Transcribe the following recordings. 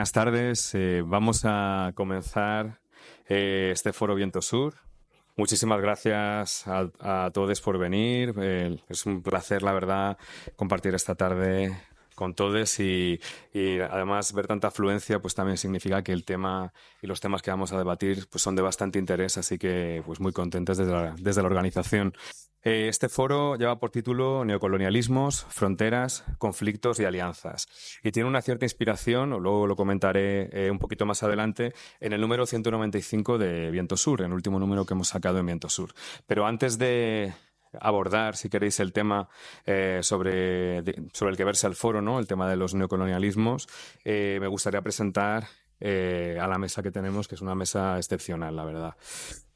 Buenas tardes. Vamos a comenzar este foro Viento Sur. Muchísimas gracias a todos por venir. Es un placer, la verdad, compartir esta tarde con todos y además ver tanta afluencia pues también significa que el tema y los temas que vamos a debatir pues son de bastante interés, así que pues muy contentos desde la organización. Este foro lleva por título Neocolonialismos, fronteras, conflictos y alianzas. Y tiene una cierta inspiración, o luego lo comentaré un poquito más adelante, en el número 195 de Viento Sur, en el último número que hemos sacado en Viento Sur. Pero antes de abordar, si queréis, el tema sobre el que versa el foro, ¿no? El tema de los neocolonialismos, me gustaría presentar a la mesa que tenemos, que es una mesa excepcional, la verdad.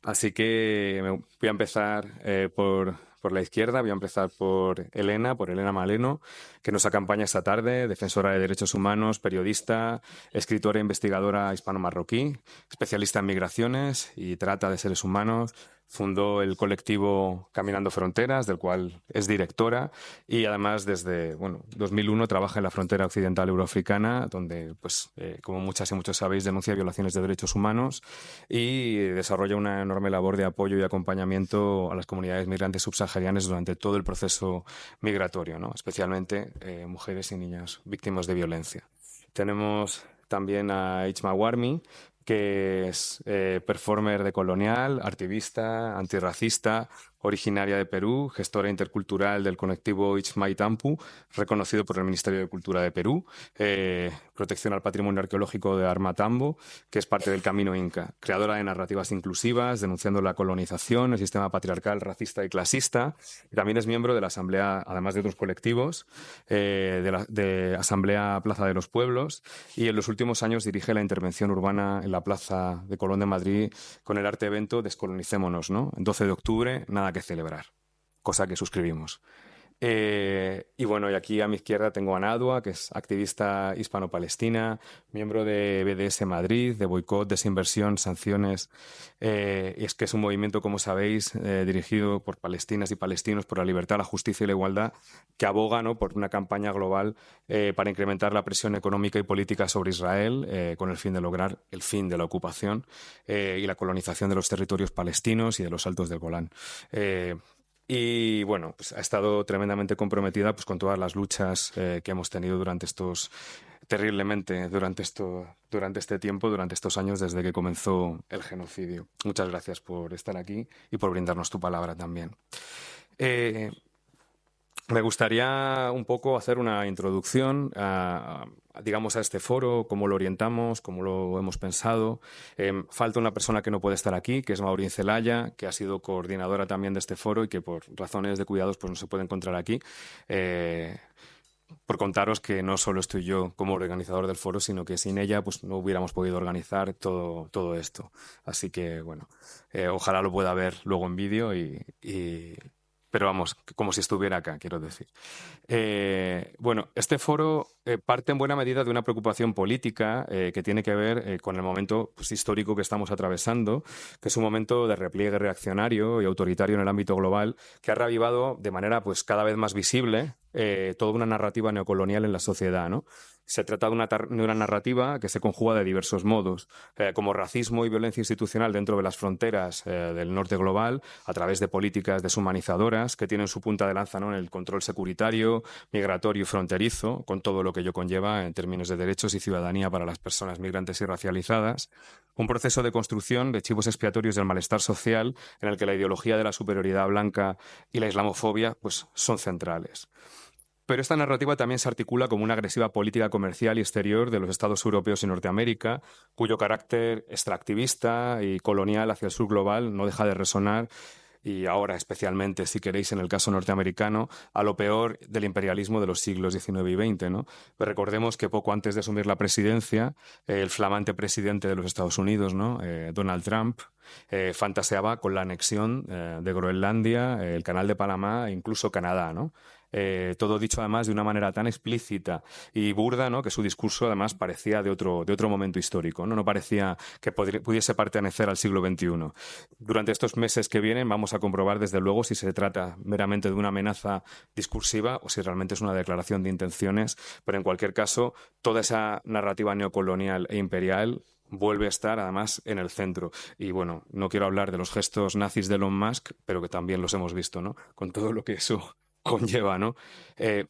Así que voy a empezar por la izquierda, voy a empezar por Elena Maleno, que nos acompaña esta tarde, defensora de derechos humanos, periodista, escritora e investigadora hispano-marroquí, especialista en migraciones y trata de seres humanos. Fundó el colectivo Caminando Fronteras, del cual es directora, y además desde 2001 trabaja en la frontera occidental euroafricana, donde, como muchas y muchos sabéis, denuncia violaciones de derechos humanos y desarrolla una enorme labor de apoyo y acompañamiento a las comunidades migrantes subsaharianas durante todo el proceso migratorio, ¿no? Especialmente mujeres y niñas víctimas de violencia. Tenemos también a Ichma Warmi, que es performer de colonial, activista, antirracista, originaria de Perú, gestora intercultural del colectivo Ichmay Tampu, reconocido por el Ministerio de Cultura de Perú, protección al patrimonio arqueológico de Armatambo, que es parte del Camino Inca, creadora de narrativas inclusivas, denunciando la colonización, el sistema patriarcal, racista y clasista, y también es miembro de la Asamblea, además de otros colectivos, de Asamblea Plaza de los Pueblos, y en los últimos años dirige la intervención urbana en la Plaza de Colón de Madrid con el arte evento Descolonicémonos, ¿no? El 12 de octubre, nada que celebrar, cosa que suscribimos. Y aquí a mi izquierda tengo a Nadua, que es activista hispano-palestina, miembro de BDS Madrid, de boicot, desinversión, sanciones. Y es que es un movimiento, como sabéis, dirigido por palestinas y palestinos por la libertad, la justicia y la igualdad, que aboga, ¿no?, por una campaña global para incrementar la presión económica y política sobre Israel, con el fin de lograr el fin de la ocupación y la colonización de los territorios palestinos y de los Altos del Golán. Ha estado tremendamente comprometida pues, con todas las luchas que hemos tenido durante este tiempo, durante estos años, desde que comenzó el genocidio. Muchas gracias por estar aquí y por brindarnos tu palabra también. Me gustaría un poco hacer una introducción a este foro, cómo lo orientamos, cómo lo hemos pensado. Falta una persona que no puede estar aquí, que es Maureen Zelaya, que ha sido coordinadora también de este foro y que por razones de cuidados pues no se puede encontrar aquí. Por contaros que no solo estoy yo como organizador del foro, sino que sin ella pues no hubiéramos podido organizar todo esto. Así que, ojalá lo pueda ver luego en vídeo pero vamos, como si estuviera acá, quiero decir. Este foro parte en buena medida de una preocupación política que tiene que ver con el momento pues, histórico que estamos atravesando, que es un momento de repliegue reaccionario y autoritario en el ámbito global, que ha reavivado de manera pues, cada vez más visible toda una narrativa neocolonial en la sociedad, ¿no? Se trata de una narrativa que se conjuga de diversos modos, como racismo y violencia institucional dentro de las fronteras del norte global, a través de políticas deshumanizadoras que tienen su punta de lanza, ¿no?, en el control securitario, migratorio y fronterizo, con todo lo que ello conlleva en términos de derechos y ciudadanía para las personas migrantes y racializadas. Un proceso de construcción de chivos expiatorios del malestar social en el que la ideología de la superioridad blanca y la islamofobia pues, son centrales. Pero esta narrativa también se articula como una agresiva política comercial y exterior de los Estados europeos y Norteamérica, cuyo carácter extractivista y colonial hacia el sur global no deja de resonar, y ahora especialmente, si queréis, en el caso norteamericano, a lo peor del imperialismo de los siglos XIX y XX, ¿no? Pero recordemos que poco antes de asumir la presidencia, el flamante presidente de los Estados Unidos, ¿no?, Donald Trump, fantaseaba con la anexión de Groenlandia, el Canal de Panamá e incluso Canadá, ¿no? todo dicho además de una manera tan explícita y burda, ¿no? Que su discurso además parecía de otro momento histórico, ¿no? No parecía que pudiese pertenecer al siglo XXI. Durante estos meses que vienen vamos a comprobar desde luego si se trata meramente de una amenaza discursiva o si realmente es una declaración de intenciones, pero en cualquier caso toda esa narrativa neocolonial e imperial vuelve a estar además en el centro. Y bueno, no quiero hablar de los gestos nazis de Elon Musk, pero que también los hemos visto, ¿no? Con todo lo que eso conlleva, ¿no? Eh,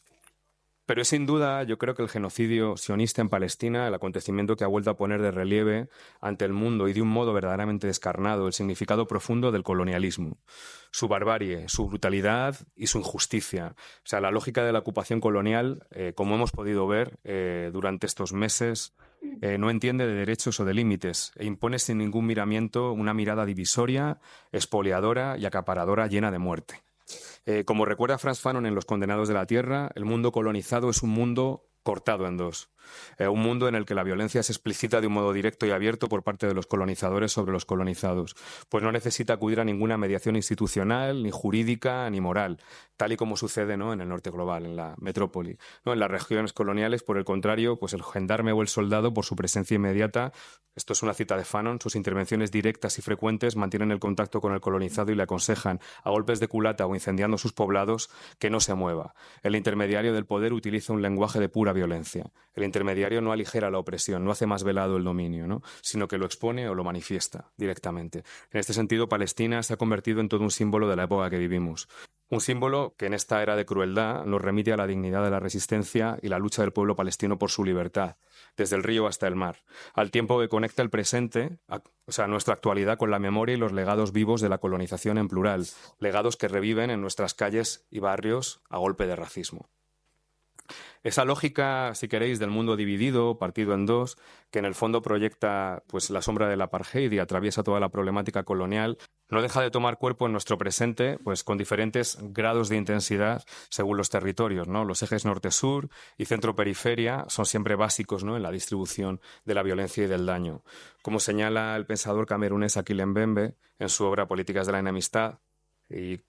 pero es sin duda, yo creo que el genocidio sionista en Palestina, el acontecimiento que ha vuelto a poner de relieve ante el mundo y de un modo verdaderamente descarnado el significado profundo del colonialismo, su barbarie, su brutalidad y su injusticia. O sea, la lógica de la ocupación colonial, como hemos podido ver durante estos meses, no entiende de derechos o de límites e impone sin ningún miramiento una mirada divisoria, expoliadora y acaparadora llena de muerte. Como recuerda Frantz Fanon en Los Condenados de la Tierra, el mundo colonizado es un mundo cortado en dos. Un mundo en el que la violencia se explicita de un modo directo y abierto por parte de los colonizadores sobre los colonizados, pues no necesita acudir a ninguna mediación institucional, ni jurídica, ni moral, tal y como sucede, ¿no? En el norte global, en la metrópoli. ¿No? En las regiones coloniales, por el contrario, pues el gendarme o el soldado, por su presencia inmediata, esto es una cita de Fanon, sus intervenciones directas y frecuentes mantienen el contacto con el colonizado y le aconsejan, a golpes de culata o incendiando sus poblados, que no se mueva. El intermediario del poder utiliza un lenguaje de pura violencia. El intermediario no aligera la opresión, no hace más velado el dominio, ¿no? Sino que lo expone o lo manifiesta directamente. En este sentido, Palestina se ha convertido en todo un símbolo de la época que vivimos. Un símbolo que en esta era de crueldad nos remite a la dignidad de la resistencia y la lucha del pueblo palestino por su libertad, desde el río hasta el mar, al tiempo que conecta el presente, o sea, nuestra actualidad con la memoria y los legados vivos de la colonización en plural, legados que reviven en nuestras calles y barrios a golpe de racismo. Esa lógica, si queréis, del mundo dividido, partido en dos, que en el fondo proyecta pues, la sombra del apartheid y atraviesa toda la problemática colonial, no deja de tomar cuerpo en nuestro presente, pues con diferentes grados de intensidad según los territorios, ¿no? Los ejes norte-sur y centro-periferia son siempre básicos, ¿no? En la distribución de la violencia y del daño. Como señala el pensador camerunés Achille Mbembe en su obra Políticas de la Enemistad, y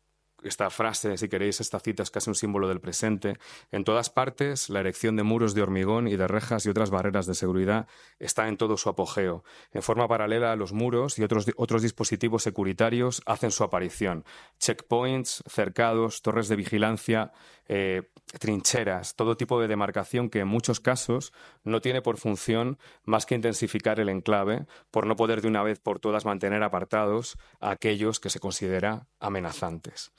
esta frase, si queréis, esta cita es casi un símbolo del presente. En todas partes, la erección de muros de hormigón y de rejas y otras barreras de seguridad está en todo su apogeo. En forma paralela, los muros y otros dispositivos securitarios hacen su aparición. Checkpoints, cercados, torres de vigilancia, trincheras, todo tipo de demarcación que en muchos casos no tiene por función más que intensificar el enclave por no poder de una vez por todas mantener apartados a aquellos que se considera amenazantes.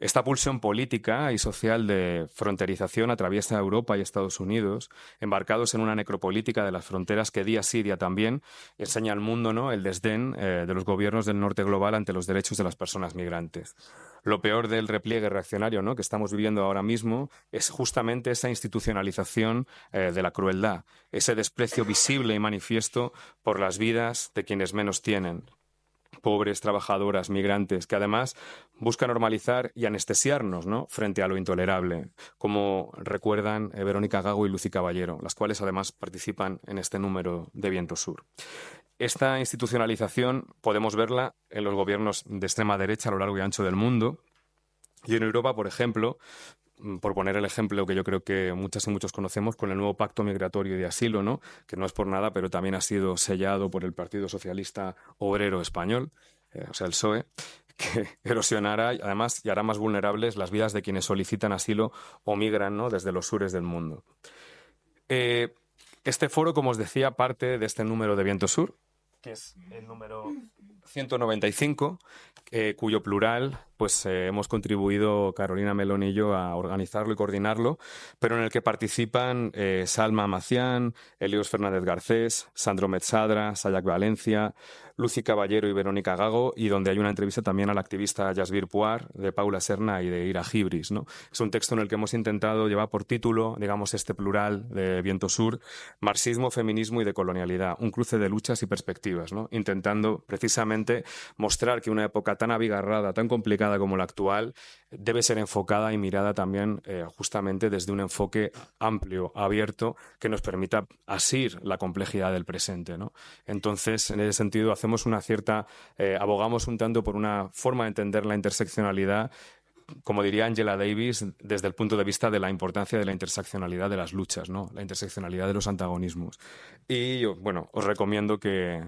Esta pulsión política y social de fronterización atraviesa Europa y Estados Unidos, embarcados en una necropolítica de las fronteras que día sí, día también enseña al mundo, ¿no? El desdén de los gobiernos del norte global ante los derechos de las personas migrantes. Lo peor del repliegue reaccionario, ¿no? Que estamos viviendo ahora mismo es justamente esa institucionalización de la crueldad, ese desprecio visible y manifiesto por las vidas de quienes menos tienen, pobres, trabajadoras, migrantes, que además busca normalizar y anestesiarnos, ¿no? Frente a lo intolerable, como recuerdan Verónica Gago y Lucy Caballero, las cuales además participan en este número de Viento Sur. Esta institucionalización podemos verla en los gobiernos de extrema derecha a lo largo y ancho del mundo. Y en Europa, por ejemplo, por poner el ejemplo que yo creo que muchas y muchos conocemos, con el nuevo Pacto Migratorio y de Asilo, ¿no? Que no es por nada, pero también ha sido sellado por el Partido Socialista Obrero Español, o sea, el PSOE, que erosionará además y hará más vulnerables las vidas de quienes solicitan asilo o migran, ¿no? Desde los sures del mundo. Este foro, como os decía, parte de este número de Viento Sur, que es el número 195, cuyo plural pues hemos contribuido Carolina Melón y yo a organizarlo y coordinarlo, pero en el que participan Salma Macián, Elios Fernández Garcés, Sandro Metzadra, Sayak Valencia, Lucy Caballero y Verónica Gago, y donde hay una entrevista también a la activista Jasbir Puar, de Paula Serna y de Ira Gibris, ¿no? Es un texto en el que hemos intentado llevar por título, digamos, este plural de Viento Sur, marxismo, feminismo y decolonialidad, un cruce de luchas y perspectivas, ¿no? Intentando precisamente mostrar que una época tan abigarrada, tan complicada como la actual, debe ser enfocada y mirada también justamente desde un enfoque amplio, abierto, que nos permita asir la complejidad del presente, ¿no? Entonces, en ese sentido, hacemos una cierta, abogamos un tanto por una forma de entender la interseccionalidad como diría Angela Davis, desde el punto de vista de la importancia de la interseccionalidad de las luchas, ¿no? La interseccionalidad de los antagonismos. Y yo, bueno, os recomiendo que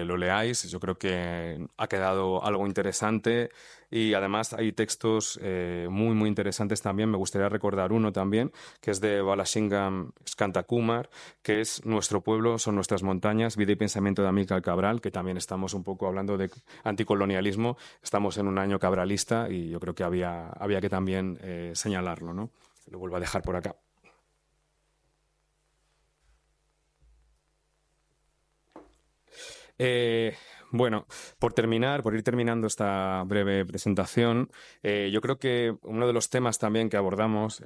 lo leáis. Yo creo que ha quedado algo interesante y además hay textos muy, muy interesantes también. Me gustaría recordar uno también, que es de Balashingam Skantakumar, que es Nuestro pueblo, son nuestras montañas, vida y pensamiento de Amílcar Cabral, que también estamos un poco hablando de anticolonialismo. Estamos en un año cabralista y yo creo que había que también señalarlo, ¿no? Lo vuelvo a dejar por acá. Eh, bueno, por ir terminando esta breve presentación, yo creo que uno de los temas también que abordamos,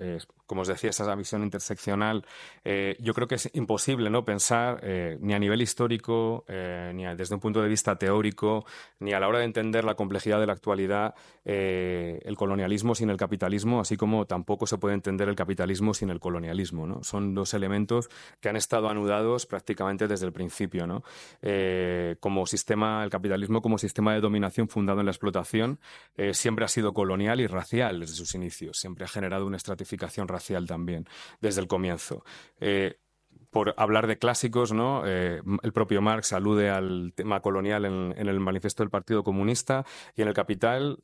como os decía, esa visión interseccional, yo creo que es imposible no pensar ni a nivel histórico, desde un punto de vista teórico, ni a la hora de entender la complejidad de la actualidad, el colonialismo sin el capitalismo, así como tampoco se puede entender el capitalismo sin el colonialismo, ¿no? Son dos elementos que han estado anudados prácticamente desde el principio, ¿no? Como sistema, el capitalismo como sistema de dominación fundado en la explotación siempre ha sido colonial y racial desde sus inicios, siempre ha generado una estratificación racial también desde el comienzo. Por hablar de clásicos, ¿no? El propio Marx alude al tema colonial en el manifiesto del Partido Comunista y en el Capital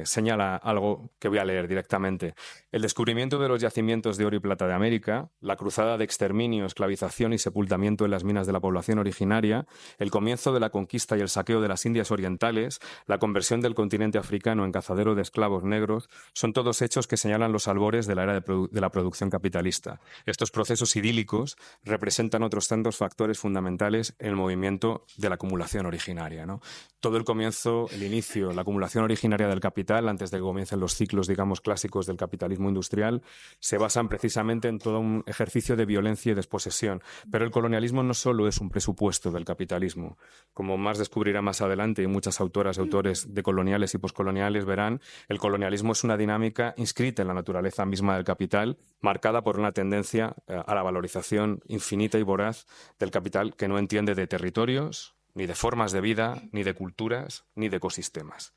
señala algo que voy a leer directamente. El descubrimiento de los yacimientos de oro y plata de América, la cruzada de exterminio, esclavización y sepultamiento en las minas de la población originaria, el comienzo de la conquista y el saqueo de las Indias Orientales, la conversión del continente africano en cazadero de esclavos negros, son todos hechos que señalan los albores de la era de la producción capitalista. Estos procesos idílicos representan otros tantos factores fundamentales en el movimiento de la acumulación originaria, ¿no? Todo el comienzo, el inicio, la acumulación originaria del capital, antes de que comiencen los ciclos, digamos, clásicos del capitalismo industrial, se basan precisamente en todo un ejercicio de violencia y desposesión. Pero el colonialismo no solo es un presupuesto del capitalismo. Como Marx descubrirá más adelante, y muchas autoras y autores decoloniales y poscoloniales verán, el colonialismo es una dinámica inscrita en la naturaleza misma del capital, marcada por una tendencia a la valorización infinita y voraz del capital que no entiende de territorios, ni de formas de vida, ni de culturas, ni de ecosistemas.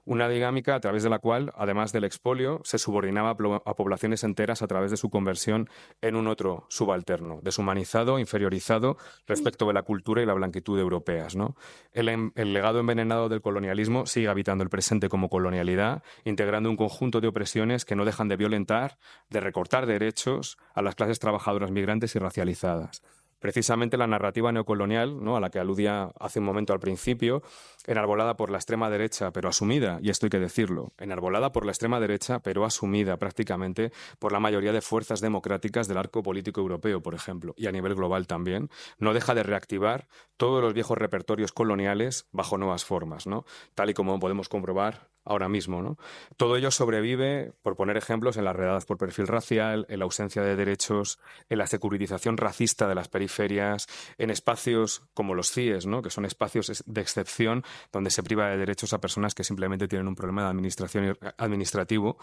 Una dinámica a través de la cual, además del expolio, se subordinaba a poblaciones enteras a través de su conversión en un otro subalterno, deshumanizado, inferiorizado respecto de la cultura y la blanquitud europeas, ¿no? El legado envenenado del colonialismo sigue habitando el presente como colonialidad, integrando un conjunto de opresiones que no dejan de violentar, de recortar derechos a las clases trabajadoras migrantes y racializadas. Precisamente la narrativa neocolonial, ¿no?, a la que aludía hace un momento al principio, enarbolada por la extrema derecha, pero asumida, y esto hay que decirlo, enarbolada por la extrema derecha, pero asumida prácticamente por la mayoría de fuerzas democráticas del arco político europeo, por ejemplo, y a nivel global también, no deja de reactivar todos los viejos repertorios coloniales bajo nuevas formas, ¿no? Tal y como podemos comprobar ahora mismo, ¿no? Todo ello sobrevive, por poner ejemplos, en las redadas por perfil racial, en la ausencia de derechos, en la securitización racista de las periferias, en espacios como los CIES, ¿no?, que son espacios de excepción donde se priva de derechos a personas que simplemente tienen un problema de administración administrativo,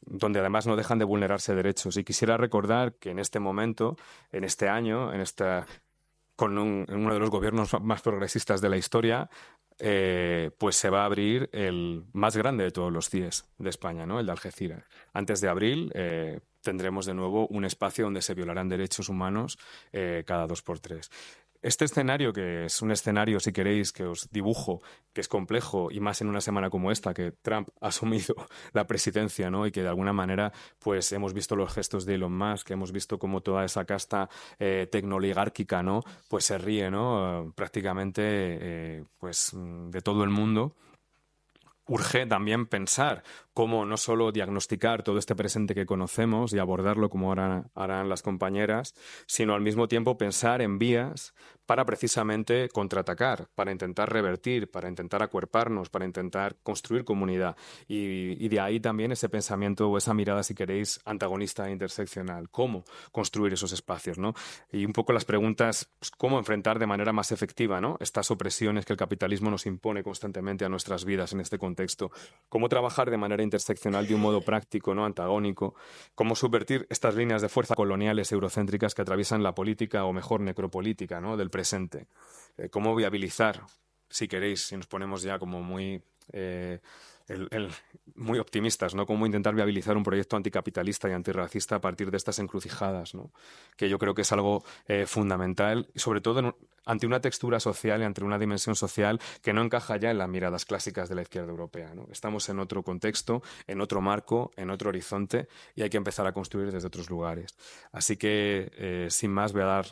donde además no dejan de vulnerarse derechos. Y quisiera recordar que en este momento, en este año, en uno de los gobiernos más progresistas de la historia, pues se va a abrir el más grande de todos los CIES de España, ¿no?, el de Algeciras. Antes de abril tendremos de nuevo un espacio donde se violarán derechos humanos cada 2 por 3. Este escenario, que es un escenario, si queréis, que os dibujo, que es complejo, y más en una semana como esta, que Trump ha asumido la presidencia, ¿no?, y que de alguna manera pues hemos visto los gestos de Elon Musk, que hemos visto cómo toda esa casta tecnoligárquica, ¿no?, pues se ríe, ¿no?, prácticamente de todo el mundo. Urge también pensar cómo no solo diagnosticar todo este presente que conocemos y abordarlo como ahora harán las compañeras, sino al mismo tiempo pensar en vías para precisamente contraatacar, para intentar revertir, para intentar acuerparnos, para intentar construir comunidad. Y de ahí también ese pensamiento o esa mirada, si queréis, antagonista e interseccional. ¿Cómo construir esos espacios, ¿no? Y un poco las preguntas, pues, cómo enfrentar de manera más efectiva, ¿no?, estas opresiones que el capitalismo nos impone constantemente a nuestras vidas en este contexto. Cómo trabajar de manera interseccional de un modo práctico, no antagónico. Cómo subvertir estas líneas de fuerza coloniales eurocéntricas que atraviesan la política, o mejor, necropolítica, ¿no?, del presente. Cómo viabilizar si queréis, si nos ponemos ya como muy... muy optimistas, ¿no? Cómo intentar viabilizar un proyecto anticapitalista y antirracista a partir de estas encrucijadas, ¿no? Que yo creo que es algo fundamental, y sobre todo ante una textura social y ante una dimensión social que no encaja ya en las miradas clásicas de la izquierda europea, ¿no? Estamos en otro contexto, en otro marco, en otro horizonte, y hay que empezar a construir desde otros lugares. Así que, sin más, voy a dar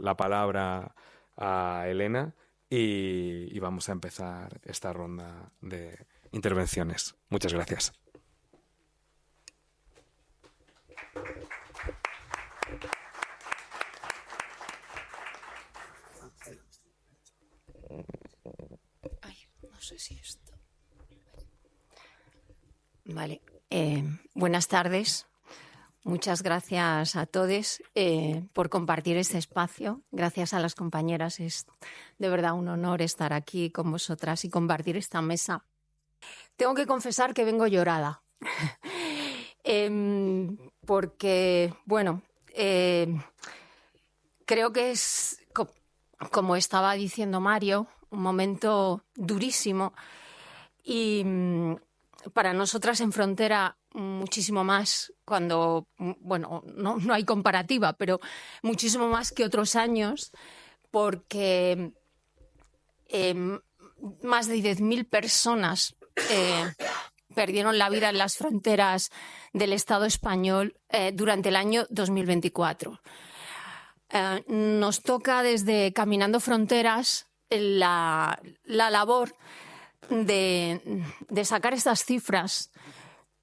la palabra a Elena y vamos a empezar esta ronda de intervenciones. Muchas gracias. Ay, no sé si esto... Vale. Buenas tardes. Muchas gracias a todos por compartir este espacio. Gracias a las compañeras. Es de verdad un honor estar aquí con vosotras y compartir esta mesa. Tengo que confesar que vengo llorada. Porque, bueno, creo que es, como estaba diciendo Mario, un momento durísimo y para nosotras en Frontera muchísimo más cuando, bueno, no hay comparativa, pero muchísimo más que otros años, porque más de 10.000 personas perdieron la vida en las fronteras del Estado español durante el año 2024. Nos toca desde Caminando Fronteras la labor de sacar estas cifras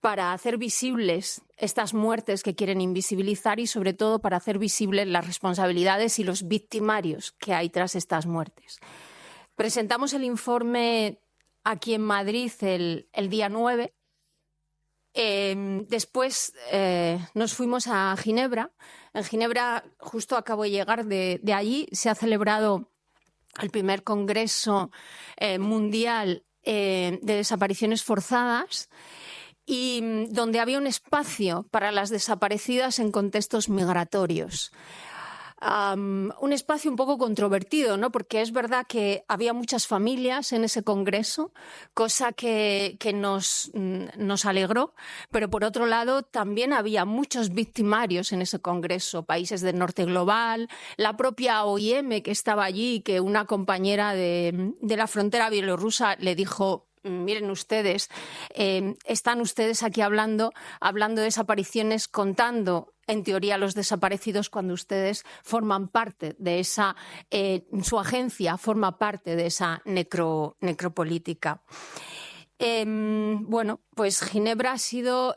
para hacer visibles estas muertes que quieren invisibilizar y sobre todo para hacer visibles las responsabilidades y los victimarios que hay tras estas muertes. Presentamos el informe aquí en Madrid el día 9. Después nos fuimos a Ginebra. En Ginebra, justo acabo de llegar de allí, se ha celebrado el primer Congreso Mundial de Desapariciones Forzadas y donde había un espacio para las desaparecidas en contextos migratorios. Un espacio un poco controvertido, ¿no? Porque es verdad que había muchas familias en ese congreso, cosa que nos alegró, pero por otro lado también había muchos victimarios en ese congreso, países del norte global, la propia OIM que estaba allí, que una compañera de la frontera bielorrusa le dijo: miren ustedes, están ustedes aquí hablando de desapariciones, contando en teoría los desaparecidos cuando ustedes forman parte de esa, su agencia forma parte de esa necropolítica. Bueno, pues Ginebra ha sido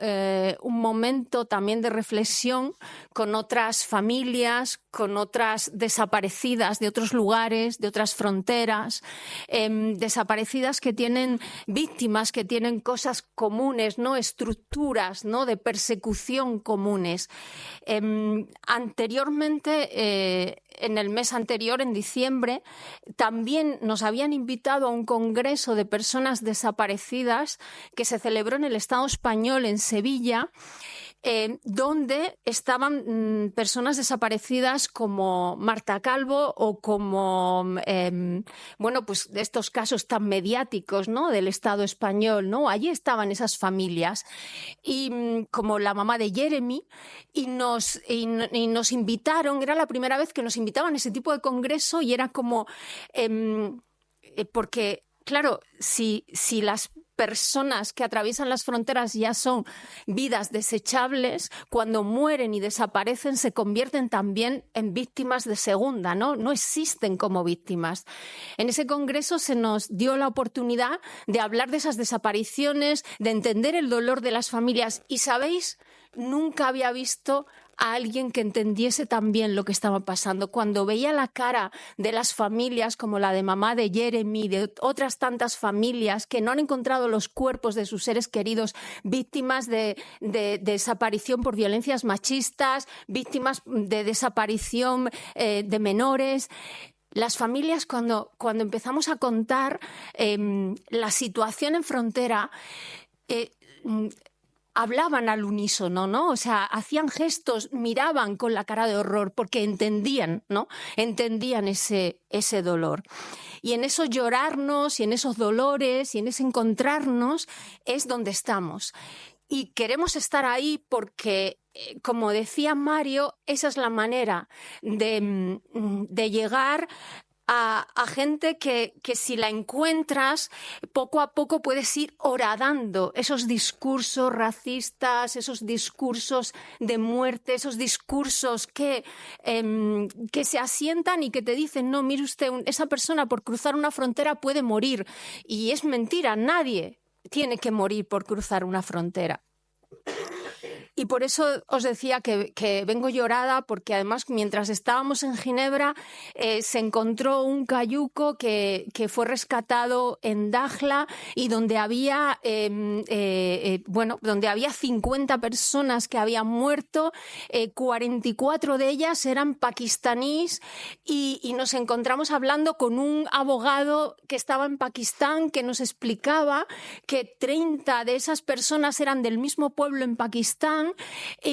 un momento también de reflexión con otras familias, con otras desaparecidas de otros lugares, de otras fronteras, desaparecidas que tienen víctimas, que tienen cosas comunes, ¿no? Estructuras, ¿no? De persecución comunes. Anteriormente, en el mes anterior, en diciembre, también nos habían invitado a un congreso de personas desaparecidas que se celebró en el Estado español, en Sevilla, donde estaban personas desaparecidas como Marta Calvo o como, bueno, pues de estos casos tan mediáticos, ¿no? Del Estado español, ¿no? Allí estaban esas familias y como la mamá de Jeremy y nos invitaron, era la primera vez que nos invitaban a ese tipo de congreso y era como, porque claro, si las personas que atraviesan las fronteras ya son vidas desechables, cuando mueren y desaparecen se convierten también en víctimas de segunda, ¿no? No existen como víctimas. En ese congreso se nos dio la oportunidad de hablar de esas desapariciones, de entender el dolor de las familias y, ¿sabéis? Nunca había visto a alguien que entendiese también lo que estaba pasando. Cuando veía la cara de las familias, como la de mamá de Jeremy, de otras tantas familias que no han encontrado los cuerpos de sus seres queridos, víctimas de desaparición por violencias machistas, víctimas de desaparición de menores. Las familias, cuando empezamos a contar la situación en frontera, hablaban al unísono, ¿no? O sea, hacían gestos, miraban con la cara de horror porque entendían, ¿no? Entendían ese dolor. Y en eso llorarnos y en esos dolores y en ese encontrarnos es donde estamos. Y queremos estar ahí porque, como decía Mario, esa es la manera de llegar a gente que si la encuentras, poco a poco puedes ir horadando esos discursos racistas, esos discursos de muerte, esos discursos que se asientan y que te dicen, no, mire usted, esa persona por cruzar una frontera puede morir. Y es mentira, nadie tiene que morir por cruzar una frontera. Y por eso os decía que vengo llorada, porque además mientras estábamos en Ginebra se encontró un cayuco que fue rescatado en Dakhla y donde había, donde había 50 personas que habían muerto, 44 de ellas eran pakistaníes y nos encontramos hablando con un abogado que estaba en Pakistán que nos explicaba que 30 de esas personas eran del mismo pueblo en Pakistán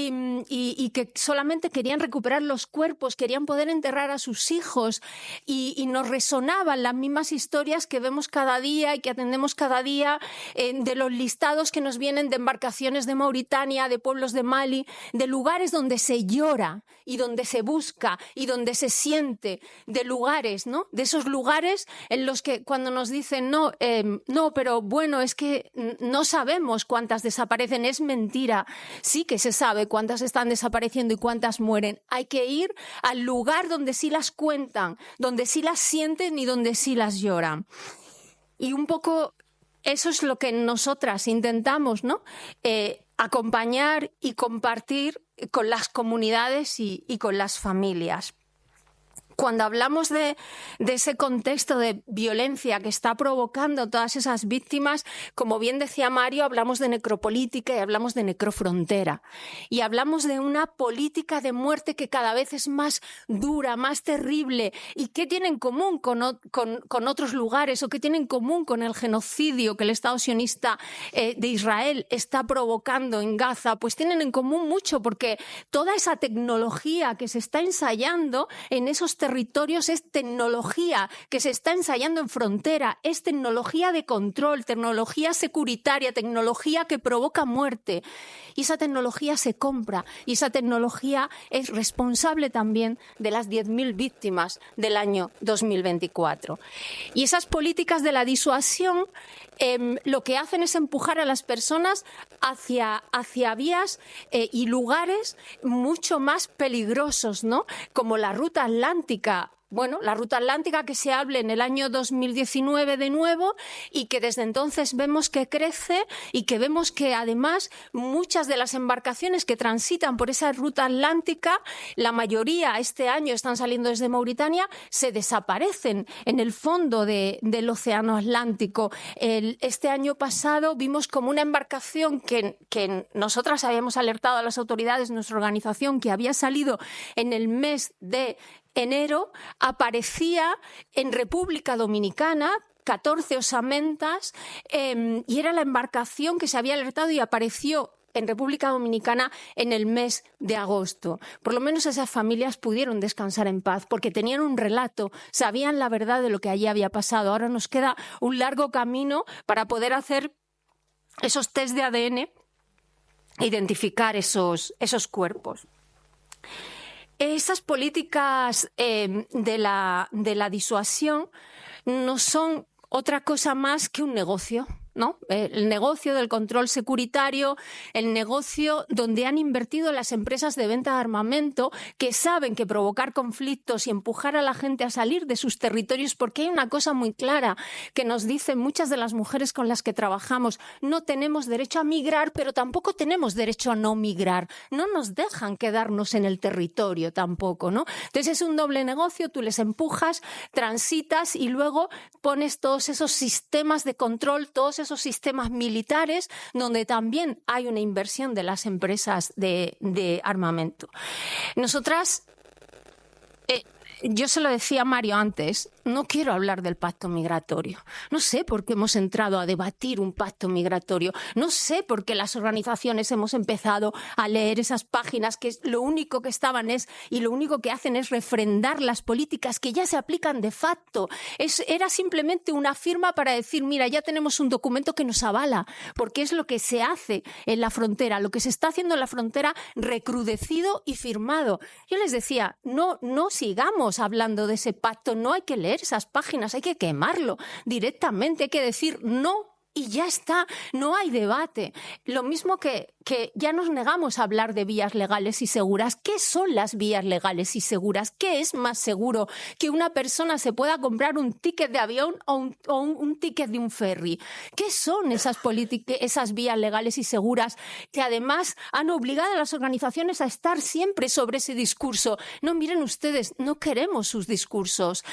y que solamente querían recuperar los cuerpos, querían poder enterrar a sus hijos y nos resonaban las mismas historias que vemos cada día y que atendemos cada día de los listados que nos vienen de embarcaciones de Mauritania, de pueblos de Mali, de lugares donde se llora y donde se busca y donde se siente, de lugares, ¿no? De esos lugares en los que cuando nos dicen no, pero bueno, es que no sabemos cuántas desaparecen, es mentira. Sí que se sabe cuántas están desapareciendo y cuántas mueren. Hay que ir al lugar donde sí las cuentan, donde sí las sienten y donde sí las lloran. Y un poco eso es lo que nosotras intentamos, ¿no? Acompañar y compartir con las comunidades y con las familias. Cuando hablamos de ese contexto de violencia que está provocando todas esas víctimas, como bien decía Mario, hablamos de necropolítica y hablamos de necrofrontera. Y hablamos de una política de muerte que cada vez es más dura, más terrible. ¿Y qué tiene en común con otros lugares o qué tiene en común con el genocidio que el Estado sionista de Israel está provocando en Gaza? Pues tienen en común mucho, porque toda esa tecnología que se está ensayando en esos territorios es tecnología que se está ensayando en frontera, es tecnología de control, tecnología securitaria, tecnología que provoca muerte. Y esa tecnología se compra y esa tecnología es responsable también de las 10.000 víctimas del año 2024. Y esas políticas de la disuasión lo que hacen es empujar a las personas hacia vías y lugares mucho más peligrosos, ¿no? Como la ruta atlántica. Bueno, la ruta atlántica que se habla en el año 2019 de nuevo y que desde entonces vemos que crece y que vemos que además muchas de las embarcaciones que transitan por esa ruta atlántica, la mayoría este año están saliendo desde Mauritania, se desaparecen en el fondo del océano Atlántico. Este año pasado vimos como una embarcación que nosotras habíamos alertado a las autoridades, nuestra organización, que había salido en el mes de enero, aparecía en República Dominicana, 14 osamentas, y era la embarcación que se había alertado y apareció en República Dominicana en el mes de agosto. Por lo menos esas familias pudieron descansar en paz porque tenían un relato, sabían la verdad de lo que allí había pasado. Ahora nos queda un largo camino para poder hacer esos test de ADN e identificar esos cuerpos. Esas políticas de la disuasión no son otra cosa más que un negocio, ¿no? El negocio del control securitario, el negocio donde han invertido las empresas de venta de armamento, que saben que provocar conflictos y empujar a la gente a salir de sus territorios, porque hay una cosa muy clara que nos dicen muchas de las mujeres con las que trabajamos: no tenemos derecho a migrar, pero tampoco tenemos derecho a no migrar. No nos dejan quedarnos en el territorio tampoco, ¿no? Entonces es un doble negocio, tú les empujas, transitas y luego pones todos esos sistemas de control, todos esos sistemas militares donde también hay una inversión de las empresas de armamento. Nosotras, yo se lo decía a Mario antes, no quiero hablar del pacto migratorio. No sé por qué hemos entrado a debatir un pacto migratorio. No sé por qué las organizaciones hemos empezado a leer esas páginas que lo único que estaban y lo único que hacen es refrendar las políticas que ya se aplican de facto. Era simplemente una firma para decir, mira, ya tenemos un documento que nos avala, porque es lo que se hace en la frontera, lo que se está haciendo en la frontera recrudecido y firmado. Yo les decía, no sigamos hablando de ese pacto, no hay que leer esas páginas, hay que quemarlo directamente, hay que decir no. Y ya está, no hay debate. Lo mismo que ya nos negamos a hablar de vías legales y seguras. ¿Qué son las vías legales y seguras? ¿Qué es más seguro que una persona se pueda comprar un ticket de avión o un ticket de un ferry? ¿Qué son esas vías legales y seguras que además han obligado a las organizaciones a estar siempre sobre ese discurso? No, miren ustedes, no queremos sus discursos.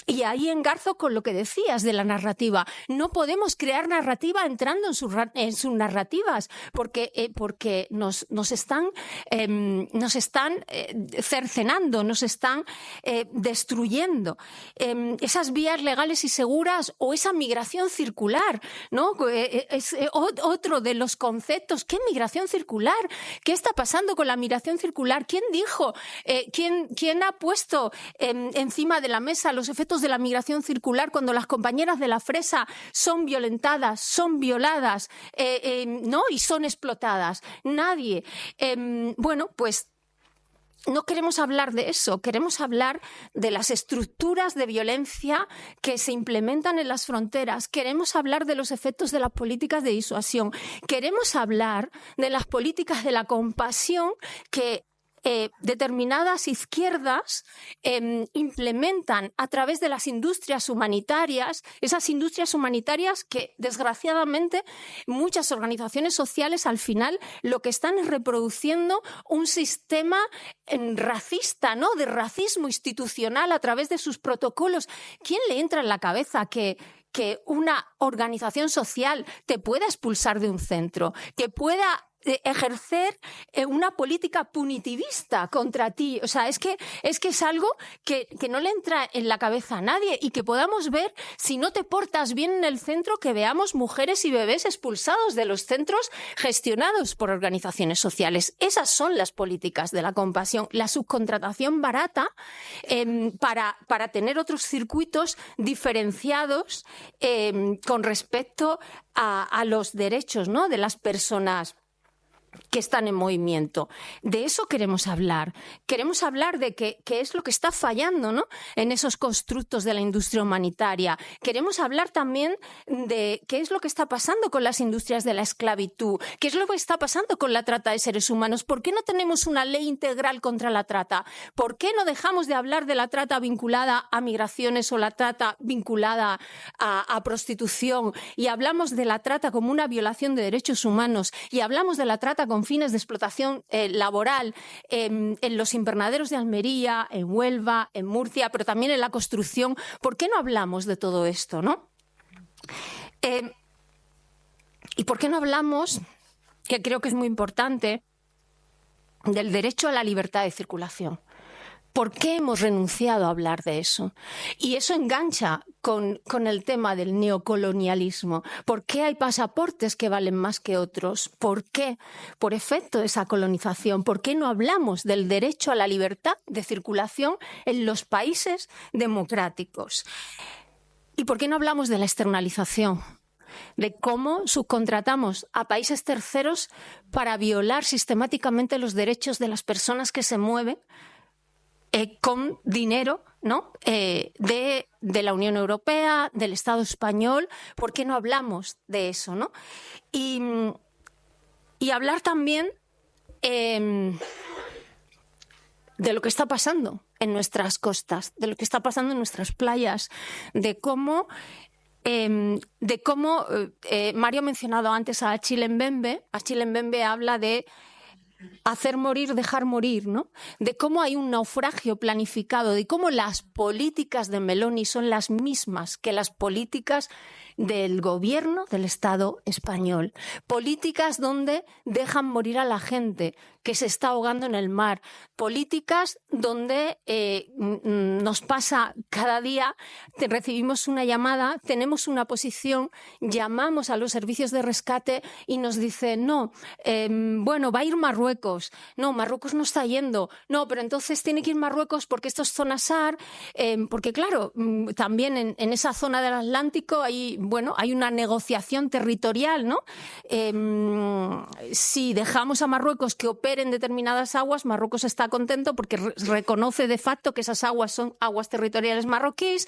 Y ahí engarzo con lo que decías de la narrativa. No podemos crear narrativa entrando en sus narrativas, porque nos están cercenando, nos están destruyendo. Esas vías legales y seguras o esa migración circular, ¿no? Es otro de los conceptos. ¿Qué migración circular? ¿Qué está pasando con la migración circular? ¿Quién dijo? ¿Quién ha puesto encima de la mesa los efectos de la migración circular cuando las compañeras de la fresa son violentadas, son violadas, ¿no? Y son explotadas? Nadie. Bueno, pues no queremos hablar de eso, queremos hablar de las estructuras de violencia que se implementan en las fronteras, queremos hablar de los efectos de las políticas de disuasión, queremos hablar de las políticas de la compasión que determinadas izquierdas implementan a través de las industrias humanitarias, esas industrias humanitarias que desgraciadamente muchas organizaciones sociales al final lo que están es reproduciendo un sistema racista, ¿no? De racismo institucional a través de sus protocolos. ¿Quién le entra en la cabeza que una organización social te pueda expulsar de un centro, que pueda ejercer una política punitivista contra ti? O sea, es que es algo que no le entra en la cabeza a nadie, y que podamos ver, si no te portas bien en el centro, que veamos mujeres y bebés expulsados de los centros gestionados por organizaciones sociales. Esas son las políticas de la compasión, la subcontratación barata para tener otros circuitos diferenciados con respecto a los derechos, ¿no?, de las personas que están en movimiento. De eso queremos hablar. Queremos hablar de qué es lo que está fallando, ¿no?, en esos constructos de la industria humanitaria. Queremos hablar también de qué es lo que está pasando con las industrias de la esclavitud, qué es lo que está pasando con la trata de seres humanos. ¿Por qué no tenemos una ley integral contra la trata? ¿Por qué no dejamos de hablar de la trata vinculada a migraciones o la trata vinculada a prostitución, y hablamos de la trata como una violación de derechos humanos, y hablamos de la trata con fines de explotación laboral en los invernaderos de Almería, en Huelva, en Murcia, pero también en la construcción? ¿Por qué no hablamos de todo esto, no? ¿Y por qué no hablamos, que creo que es muy importante, del derecho a la libertad de circulación? ¿Por qué hemos renunciado a hablar de eso? Y eso engancha con el tema del neocolonialismo. ¿Por qué hay pasaportes que valen más que otros? ¿Por qué? Por efecto de esa colonización. ¿Por qué no hablamos del derecho a la libertad de circulación en los países democráticos? ¿Y por qué no hablamos de la externalización? De cómo subcontratamos a países terceros para violar sistemáticamente los derechos de las personas que se mueven con dinero, ¿no?, de la Unión Europea, del Estado español. ¿Por qué no hablamos de eso, no? Y hablar también de lo que está pasando en nuestras costas, de lo que está pasando en nuestras playas, de cómo Mario ha mencionado antes a Achille Mbembe. Achille Mbembe habla de hacer morir, dejar morir, ¿no? De cómo hay un naufragio planificado, de cómo las políticas de Meloni son las mismas que las políticas del gobierno del Estado español. Políticas donde dejan morir a la gente, que se está ahogando en el mar. Políticas donde nos pasa cada día, recibimos una llamada, tenemos una posición, llamamos a los servicios de rescate y nos dicen, no, bueno, va a ir Marruecos. No, Marruecos no está yendo. No, pero entonces tiene que ir Marruecos porque esto es zona SAR, porque claro, también en esa zona del Atlántico hay una negociación territorial, ¿no? Si dejamos a Marruecos que opere en determinadas aguas, Marruecos está contento porque reconoce de facto que esas aguas son aguas territoriales marroquíes,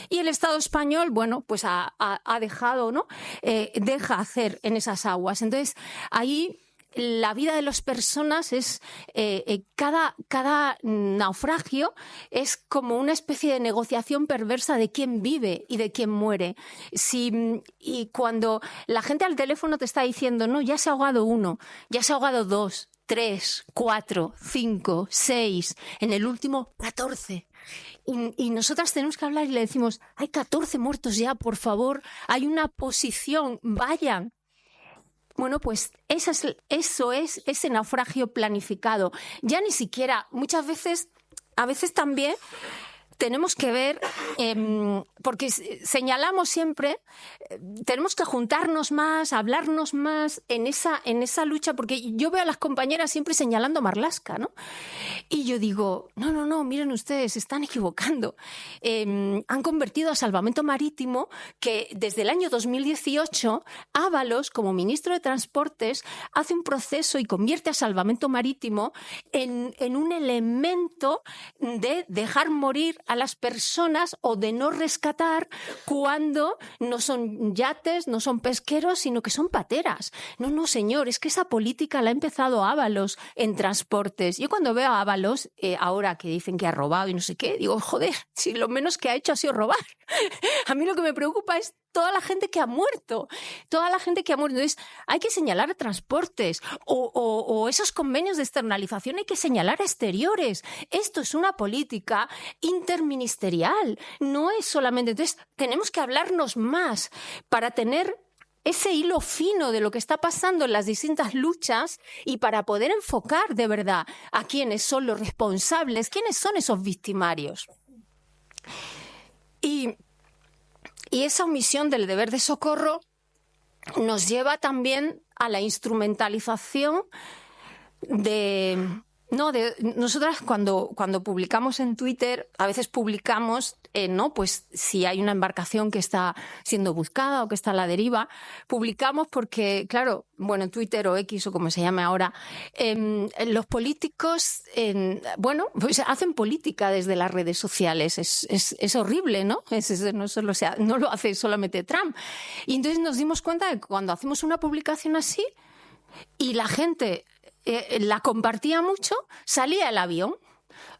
y el Estado español, bueno, pues ha dejado, ¿no? Deja hacer en esas aguas. Entonces, ahí la vida de las personas es cada naufragio es como una especie de negociación perversa de quién vive y de quién muere. Y cuando la gente al teléfono te está diciendo, no, ya se ha ahogado uno, ya se ha ahogado 2, 3, 4, 5, 6, en el último 14. Y nosotras tenemos que hablar y le decimos, hay 14 muertos ya, por favor, hay una posición, vayan. Bueno, pues eso es ese naufragio planificado. Ya ni siquiera, a veces también tenemos que ver, porque señalamos siempre, tenemos que juntarnos más, hablarnos más en esa lucha, porque yo veo a las compañeras siempre señalando a Marlaska, ¿no? Y yo digo, no, miren ustedes, se están equivocando. Han convertido a Salvamento Marítimo, que desde el año 2018, Ábalos, como ministro de Transportes, hace un proceso y convierte a Salvamento Marítimo en un elemento de dejar morir a las personas o de no rescatar cuando no son yates, no son pesqueros, sino que son pateras. No, señor, es que esa política la ha empezado Ábalos en transportes. Yo cuando veo a Ábalos, ahora que dicen que ha robado y no sé qué, digo, joder, si lo menos que ha hecho ha sido robar. A mí lo que me preocupa es toda la gente que ha muerto, Entonces, hay que señalar a transportes o esos convenios de externalización hay que señalar a exteriores. Esto es una política interministerial, no es solamente... Entonces, tenemos que hablarnos más para tener ese hilo fino de lo que está pasando en las distintas luchas y para poder enfocar de verdad a quiénes son los responsables, quiénes son esos victimarios. Y esa omisión del deber de socorro nos lleva también a la instrumentalización nosotras cuando publicamos en Twitter, a veces publicamos, pues si hay una embarcación que está siendo buscada o que está a la deriva, publicamos porque, claro, en Twitter o X o como se llame ahora, los políticos, pues hacen política desde las redes sociales. Es horrible, ¿no? No lo hace solamente Trump. Y entonces nos dimos cuenta de que cuando hacemos una publicación así y la gente la compartía mucho, salía el avión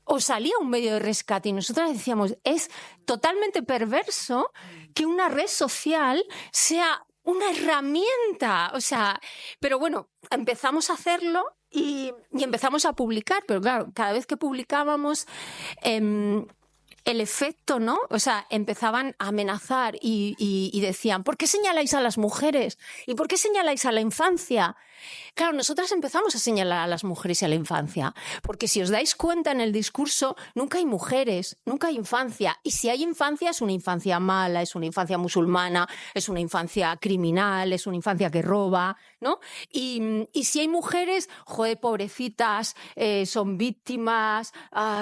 o salía un medio de rescate y nosotras decíamos, es totalmente perverso que una red social sea una herramienta, pero bueno, empezamos a hacerlo y empezamos a publicar, pero claro, cada vez que publicábamos el efecto, ¿no? Empezaban a amenazar y decían, ¿por qué señaláis a las mujeres? ¿Y por qué señaláis a la infancia? Claro, nosotras empezamos a señalar a las mujeres y a la infancia, porque si os dais cuenta en el discurso, nunca hay mujeres, nunca hay infancia. Y si hay infancia, es una infancia mala, es una infancia musulmana, es una infancia criminal, es una infancia que roba, ¿no? Y si hay mujeres, joder, pobrecitas, son víctimas,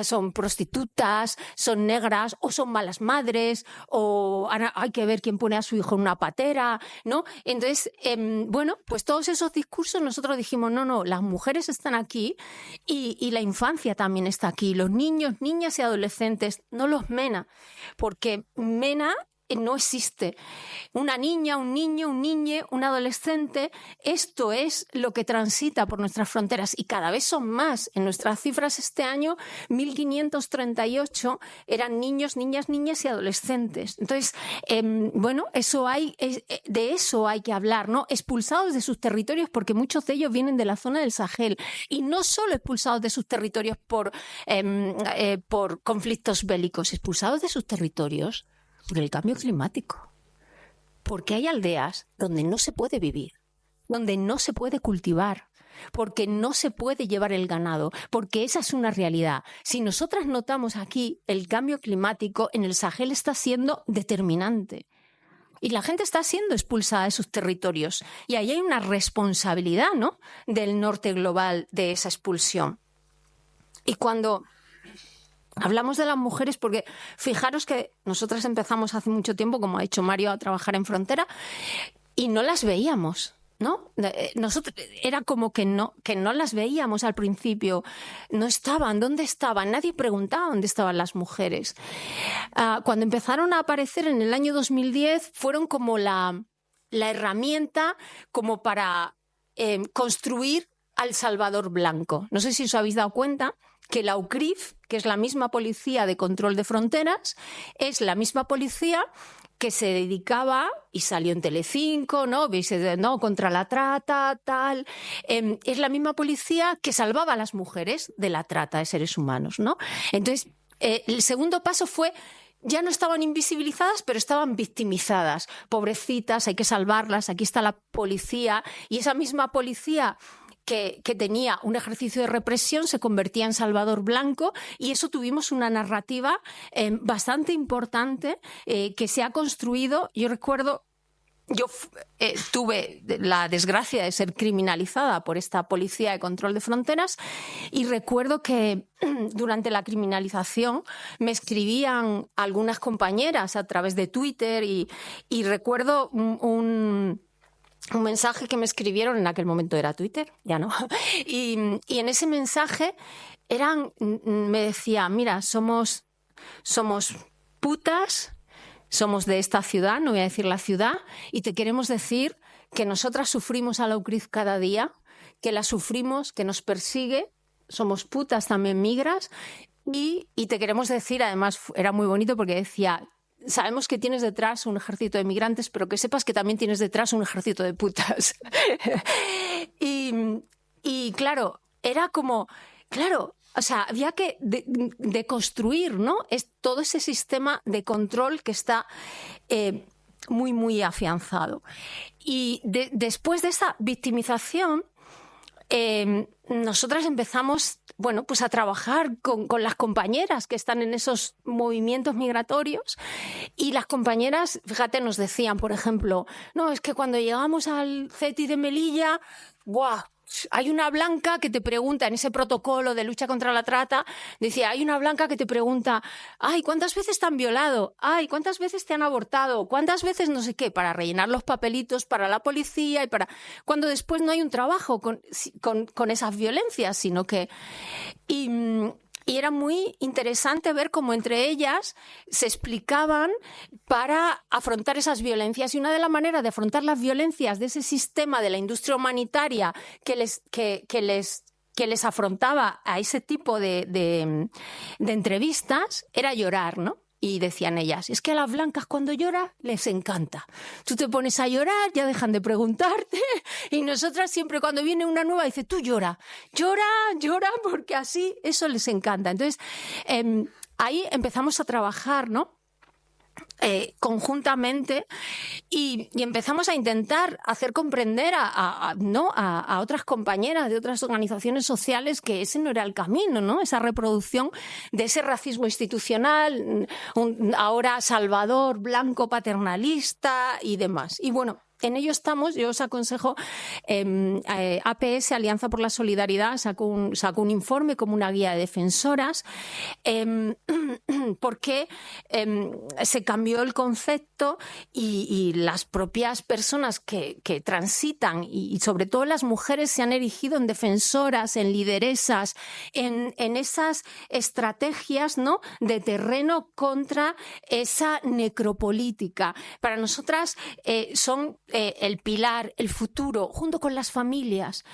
son prostitutas, son negras o son malas madres, o hay que ver quién pone a su hijo en una patera, ¿no? Entonces, pues todos esos discursos nosotros dijimos, no, las mujeres están aquí y la infancia también está aquí, los niños, niñas y adolescentes, no los MENA, porque MENA no existe. Una niña, un niño, un niñe, un adolescente, esto es lo que transita por nuestras fronteras y cada vez son más. En nuestras cifras este año, 1.538 eran niños, niñas, niñas y adolescentes. Entonces, de eso hay que hablar, ¿no? Expulsados de sus territorios porque muchos de ellos vienen de la zona del Sahel y no solo expulsados de sus territorios por conflictos bélicos, expulsados de sus territorios por el cambio climático. Porque hay aldeas donde no se puede vivir, donde no se puede cultivar, porque no se puede llevar el ganado, porque esa es una realidad. Si nosotras notamos aquí, el cambio climático en el Sahel está siendo determinante. Y la gente está siendo expulsada de sus territorios. Y ahí hay una responsabilidad, ¿no?, del norte global de esa expulsión. Y cuando hablamos de las mujeres, porque fijaros que nosotras empezamos hace mucho tiempo, como ha dicho Mario, a trabajar en frontera y no las veíamos, ¿no? Nosotros, era como que no las veíamos al principio, no estaban, ¿dónde estaban? Nadie preguntaba dónde estaban las mujeres. Cuando empezaron a aparecer en el año 2010, fueron como la herramienta como para construir al Salvador Blanco. No sé si os habéis dado cuenta que la UCRIF, que es la misma policía de control de fronteras, es la misma policía que se dedicaba, y salió en Telecinco, ¿no? ¿No? Contra la trata, tal. Es la misma policía que salvaba a las mujeres de la trata de seres humanos, ¿no? Entonces, el segundo paso fue, ya no estaban invisibilizadas, pero estaban victimizadas. Pobrecitas, hay que salvarlas, aquí está la policía. Y esa misma policía que tenía un ejercicio de represión se convertía en Salvador Blanco, y eso tuvimos una narrativa bastante importante que se ha construido. Yo recuerdo, yo tuve la desgracia de ser criminalizada por esta policía de control de fronteras, y recuerdo que durante la criminalización me escribían algunas compañeras a través de Twitter y recuerdo un mensaje que me escribieron, en aquel momento era Twitter, ya no, y en ese mensaje me decía, mira, somos putas, somos de esta ciudad, no voy a decir la ciudad, y te queremos decir que nosotras sufrimos a la UCRIF cada día, que la sufrimos, que nos persigue, somos putas también migras, y te queremos decir, además era muy bonito porque decía, sabemos que tienes detrás un ejército de migrantes, pero que sepas que también tienes detrás un ejército de putas. y claro, era como, claro, o sea, había que deconstruir, ¿no? Es todo ese sistema de control que está muy, muy afianzado. Y después de esa victimización, nosotras empezamos, bueno, pues a trabajar con las compañeras que están en esos movimientos migratorios, y las compañeras, fíjate, nos decían, por ejemplo, no, es que cuando llegamos al CETI de Melilla, ¡buah! Hay una blanca que te pregunta, en ese protocolo de lucha contra la trata, decía, hay una blanca que te pregunta, ay, ¿cuántas veces te han violado? Ay, ¿cuántas veces te han abortado? ¿Cuántas veces no sé qué? Para rellenar los papelitos para la policía y para... Cuando después no hay un trabajo con esas violencias, sino que... Y era muy interesante ver cómo entre ellas se explicaban para afrontar esas violencias. Y una de las maneras de afrontar las violencias de ese sistema de la industria humanitaria que les afrontaba a ese tipo de entrevistas era llorar, ¿no? Y decían ellas, es que a las blancas cuando llora les encanta. Tú te pones a llorar, ya dejan de preguntarte, y nosotras siempre cuando viene una nueva dice, tú llora, porque así eso les encanta. Entonces, ahí empezamos a trabajar, ¿no? Conjuntamente, y empezamos a intentar hacer comprender a otras compañeras de otras organizaciones sociales que ese no era el camino, ¿no? Esa reproducción de ese racismo institucional, ahora Salvador Blanco paternalista y demás. Y bueno, en ello estamos. Yo os aconsejo, APS, Alianza por la Solidaridad, sacó un informe como una guía de defensoras, porque se cambió el concepto y las propias personas que transitan, y sobre todo las mujeres, se han erigido en defensoras, en lideresas, en esas estrategias, ¿no?, de terreno contra esa necropolítica. Para nosotras son el pilar, el futuro, junto con las familias.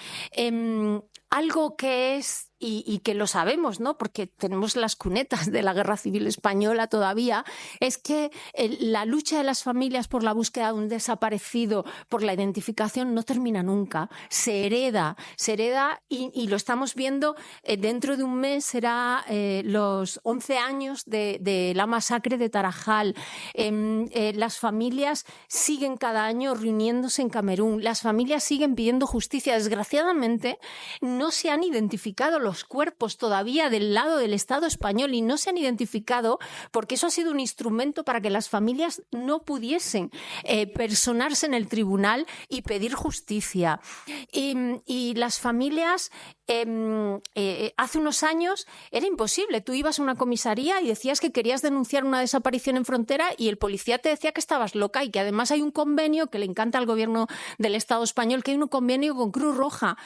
Algo que es y que lo sabemos, ¿no? Porque tenemos las cunetas de la Guerra Civil Española todavía, es que la lucha de las familias por la búsqueda de un desaparecido, por la identificación, no termina nunca. Se hereda y lo estamos viendo. Dentro de un mes será los 11 años de la masacre de Tarajal. Las familias siguen cada año reuniéndose en Camerún. Las familias siguen pidiendo justicia. Desgraciadamente, no se han identificado los cuerpos todavía del lado del Estado español, y no se han identificado porque eso ha sido un instrumento para que las familias no pudiesen personarse en el tribunal y pedir justicia. Y las familias, hace unos años era imposible. Tú ibas a una comisaría y decías que querías denunciar una desaparición en frontera y el policía te decía que estabas loca, y que además hay un convenio que le encanta al gobierno del Estado español, que hay un convenio con Cruz Roja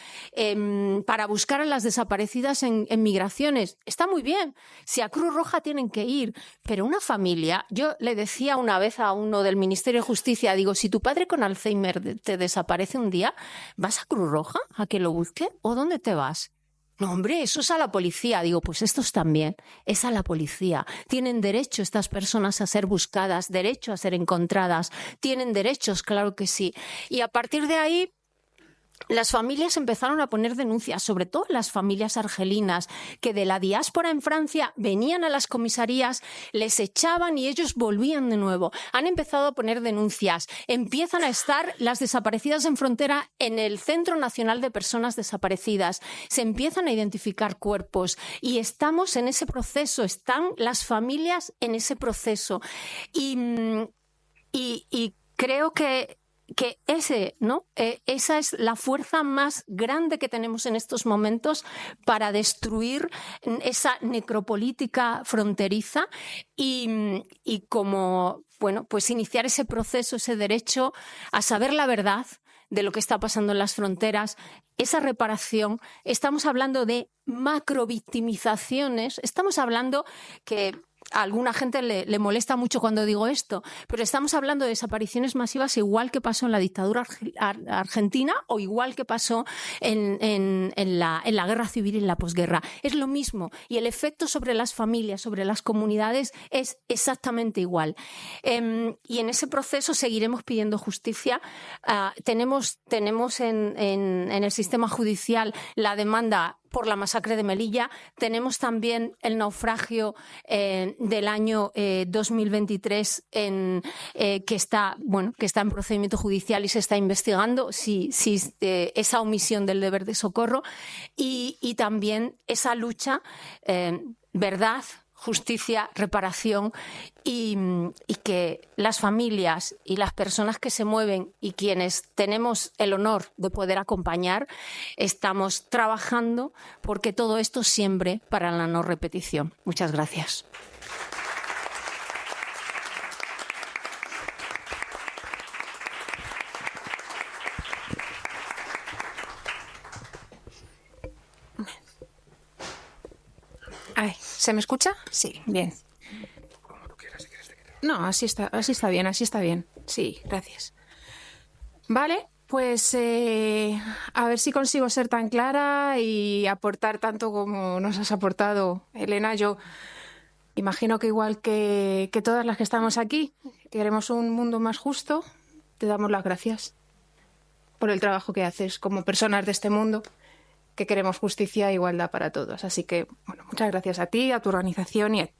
para buscar a las desaparecidas en migraciones. Está muy bien, si a Cruz Roja tienen que ir, pero una familia, yo le decía una vez a uno del Ministerio de Justicia, digo, si tu padre con Alzheimer te desaparece un día, ¿vas a Cruz Roja a que lo busque o dónde te vas? No, hombre, eso es a la policía. Digo, pues estos también, es a la policía. Tienen derecho estas personas a ser buscadas, derecho a ser encontradas, tienen derechos, claro que sí. Y a partir de ahí, las familias empezaron a poner denuncias, sobre todo las familias argelinas, que de la diáspora en Francia venían a las comisarías, les echaban y ellos volvían de nuevo. Han empezado a poner denuncias. Empiezan a estar las desaparecidas en frontera en el Centro Nacional de Personas Desaparecidas. Se empiezan a identificar cuerpos y estamos en ese proceso, están las familias en ese proceso. Y creo que esa es la fuerza más grande que tenemos en estos momentos para destruir esa necropolítica fronteriza y como, pues iniciar ese proceso, ese derecho a saber la verdad de lo que está pasando en las fronteras, esa reparación. Estamos hablando de macrovictimizaciones, estamos hablando que a alguna gente le molesta mucho cuando digo esto, pero estamos hablando de desapariciones masivas igual que pasó en la dictadura argentina o igual que pasó en la guerra civil y en la posguerra. Es lo mismo, y el efecto sobre las familias, sobre las comunidades es exactamente igual. Y en ese proceso seguiremos pidiendo justicia. Tenemos en el sistema judicial la demanda por la masacre de Melilla. Tenemos también el naufragio del año 2023 que está en procedimiento judicial y se está investigando si esa omisión del deber de socorro, y también esa lucha, verdad, justicia, reparación, y que las familias y las personas que se mueven y quienes tenemos el honor de poder acompañar, estamos trabajando porque todo esto siembre para la no repetición. Muchas gracias. Ay, ¿se me escucha? Sí, bien. No, así está bien. Sí, gracias. Vale, pues a ver si consigo ser tan clara y aportar tanto como nos has aportado, Elena. Yo imagino que igual que todas las que estamos aquí, queremos un mundo más justo. Te damos las gracias por el trabajo que haces como personas de este mundo, que queremos justicia e igualdad para todos. Así que, muchas gracias a ti, a tu organización y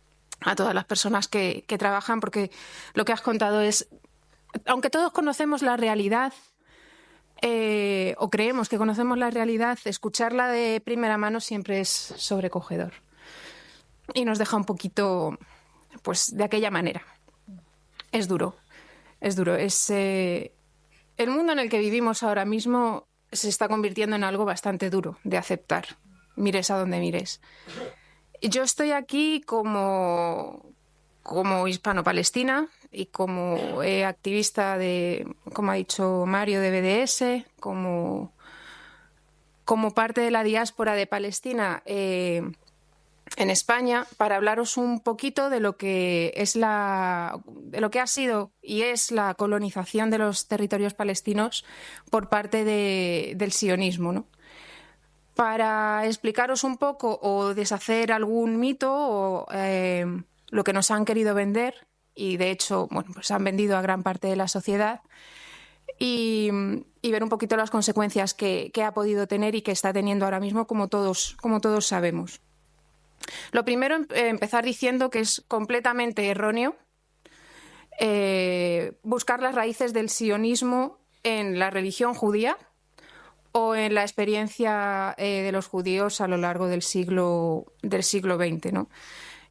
a todas las personas que trabajan, porque lo que has contado es, aunque todos conocemos la realidad, o creemos que conocemos la realidad, escucharla de primera mano siempre es sobrecogedor y nos deja un poquito, pues, de aquella manera. Es duro. El mundo en el que vivimos ahora mismo se está convirtiendo en algo bastante duro de aceptar, mires a donde mires. Yo estoy aquí como hispano-palestina y como activista como ha dicho Mario, de BDS, como parte de la diáspora de Palestina en España, para hablaros un poquito de lo que ha sido y es la colonización de los territorios palestinos por parte del sionismo, ¿no? para explicaros un poco o deshacer algún mito o lo que nos han querido vender, y de hecho, bueno, pues han vendido a gran parte de la sociedad, y ver un poquito las consecuencias que ha podido tener y que está teniendo ahora mismo, como todos sabemos. Lo primero, empezar diciendo que es completamente erróneo buscar las raíces del sionismo en la religión judía o en la experiencia de los judíos a lo largo del siglo XX, ¿no?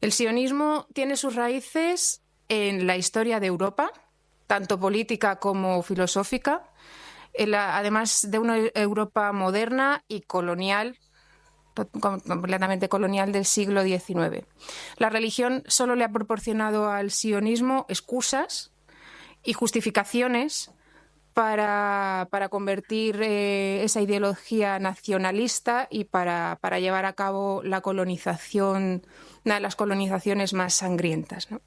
El sionismo tiene sus raíces en la historia de Europa, tanto política como filosófica, además de una Europa moderna y colonial, completamente colonial, del siglo XIX. La religión solo le ha proporcionado al sionismo excusas y justificaciones para convertir esa ideología nacionalista y para llevar a cabo la colonización, una de las colonizaciones más sangrientas, ¿no?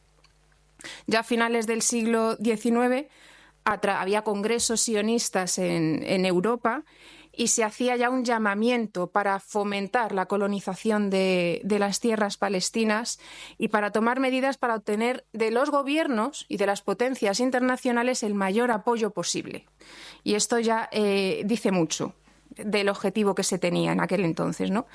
Ya a finales del siglo XIX había congresos sionistas en Europa y se hacía ya un llamamiento para fomentar la colonización de las tierras palestinas y para tomar medidas para obtener de los gobiernos y de las potencias internacionales el mayor apoyo posible. Y esto ya dice mucho del objetivo que se tenía en aquel entonces, ¿no?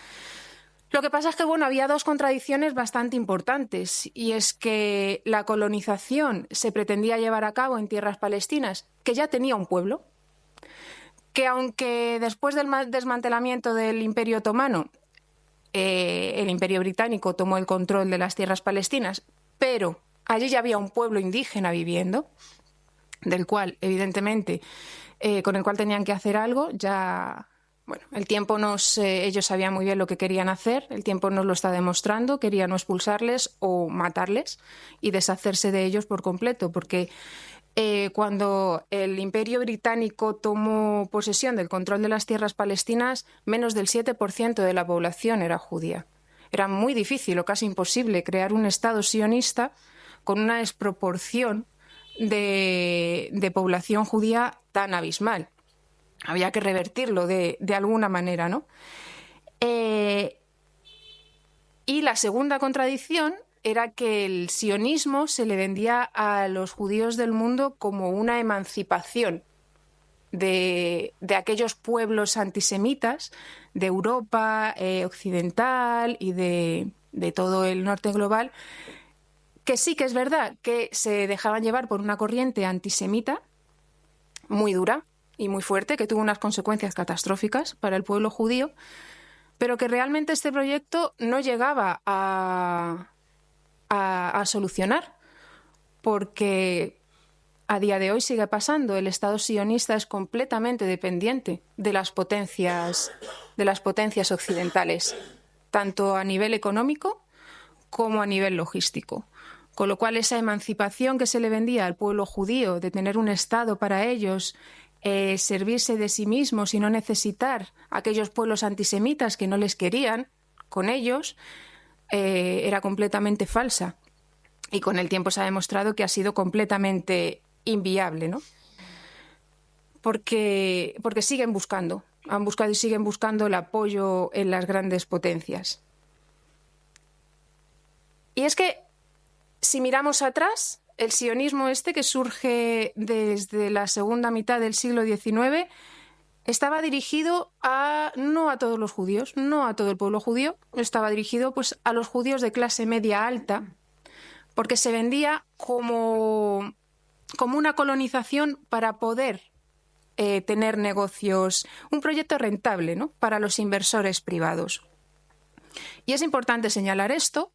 Lo que pasa es que, bueno, había dos contradicciones bastante importantes, y es que la colonización se pretendía llevar a cabo en tierras palestinas, que ya tenía un pueblo, que aunque después del desmantelamiento del Imperio Otomano, el Imperio Británico tomó el control de las tierras palestinas, pero allí ya había un pueblo indígena viviendo, del cual, evidentemente, con el cual tenían que hacer algo. Ya, bueno, el tiempo ellos sabían muy bien lo que querían hacer, el tiempo nos lo está demostrando, querían o expulsarles o matarles y deshacerse de ellos por completo, porque cuando el Imperio Británico tomó posesión del control de las tierras palestinas, menos del 7% de la población era judía. Era muy difícil o casi imposible crear un Estado sionista con una desproporción de población judía tan abismal. Había que revertirlo de alguna manera, ¿no? Y la segunda contradicción era que el sionismo se le vendía a los judíos del mundo como una emancipación de aquellos pueblos antisemitas de Europa occidental y de todo el norte global, que sí que es verdad que se dejaban llevar por una corriente antisemita muy dura y muy fuerte, que tuvo unas consecuencias catastróficas para el pueblo judío, pero que realmente este proyecto no llegaba a solucionar, porque a día de hoy sigue pasando. El Estado sionista es completamente dependiente de las potencias occidentales, tanto a nivel económico como a nivel logístico. Con lo cual, esa emancipación que se le vendía al pueblo judío de tener un Estado para ellos, servirse de sí mismos y no necesitar a aquellos pueblos antisemitas que no les querían con ellos, era completamente falsa. Y con el tiempo se ha demostrado que ha sido completamente inviable, ¿no? Porque han buscado y siguen buscando el apoyo en las grandes potencias. Y es que, si miramos atrás, el sionismo que surge desde la segunda mitad del siglo XIX estaba dirigido no a todos los judíos, no a todo el pueblo judío, estaba dirigido pues a los judíos de clase media alta, porque se vendía como una colonización para poder tener negocios, un proyecto rentable, ¿no?, para los inversores privados. Y es importante señalar esto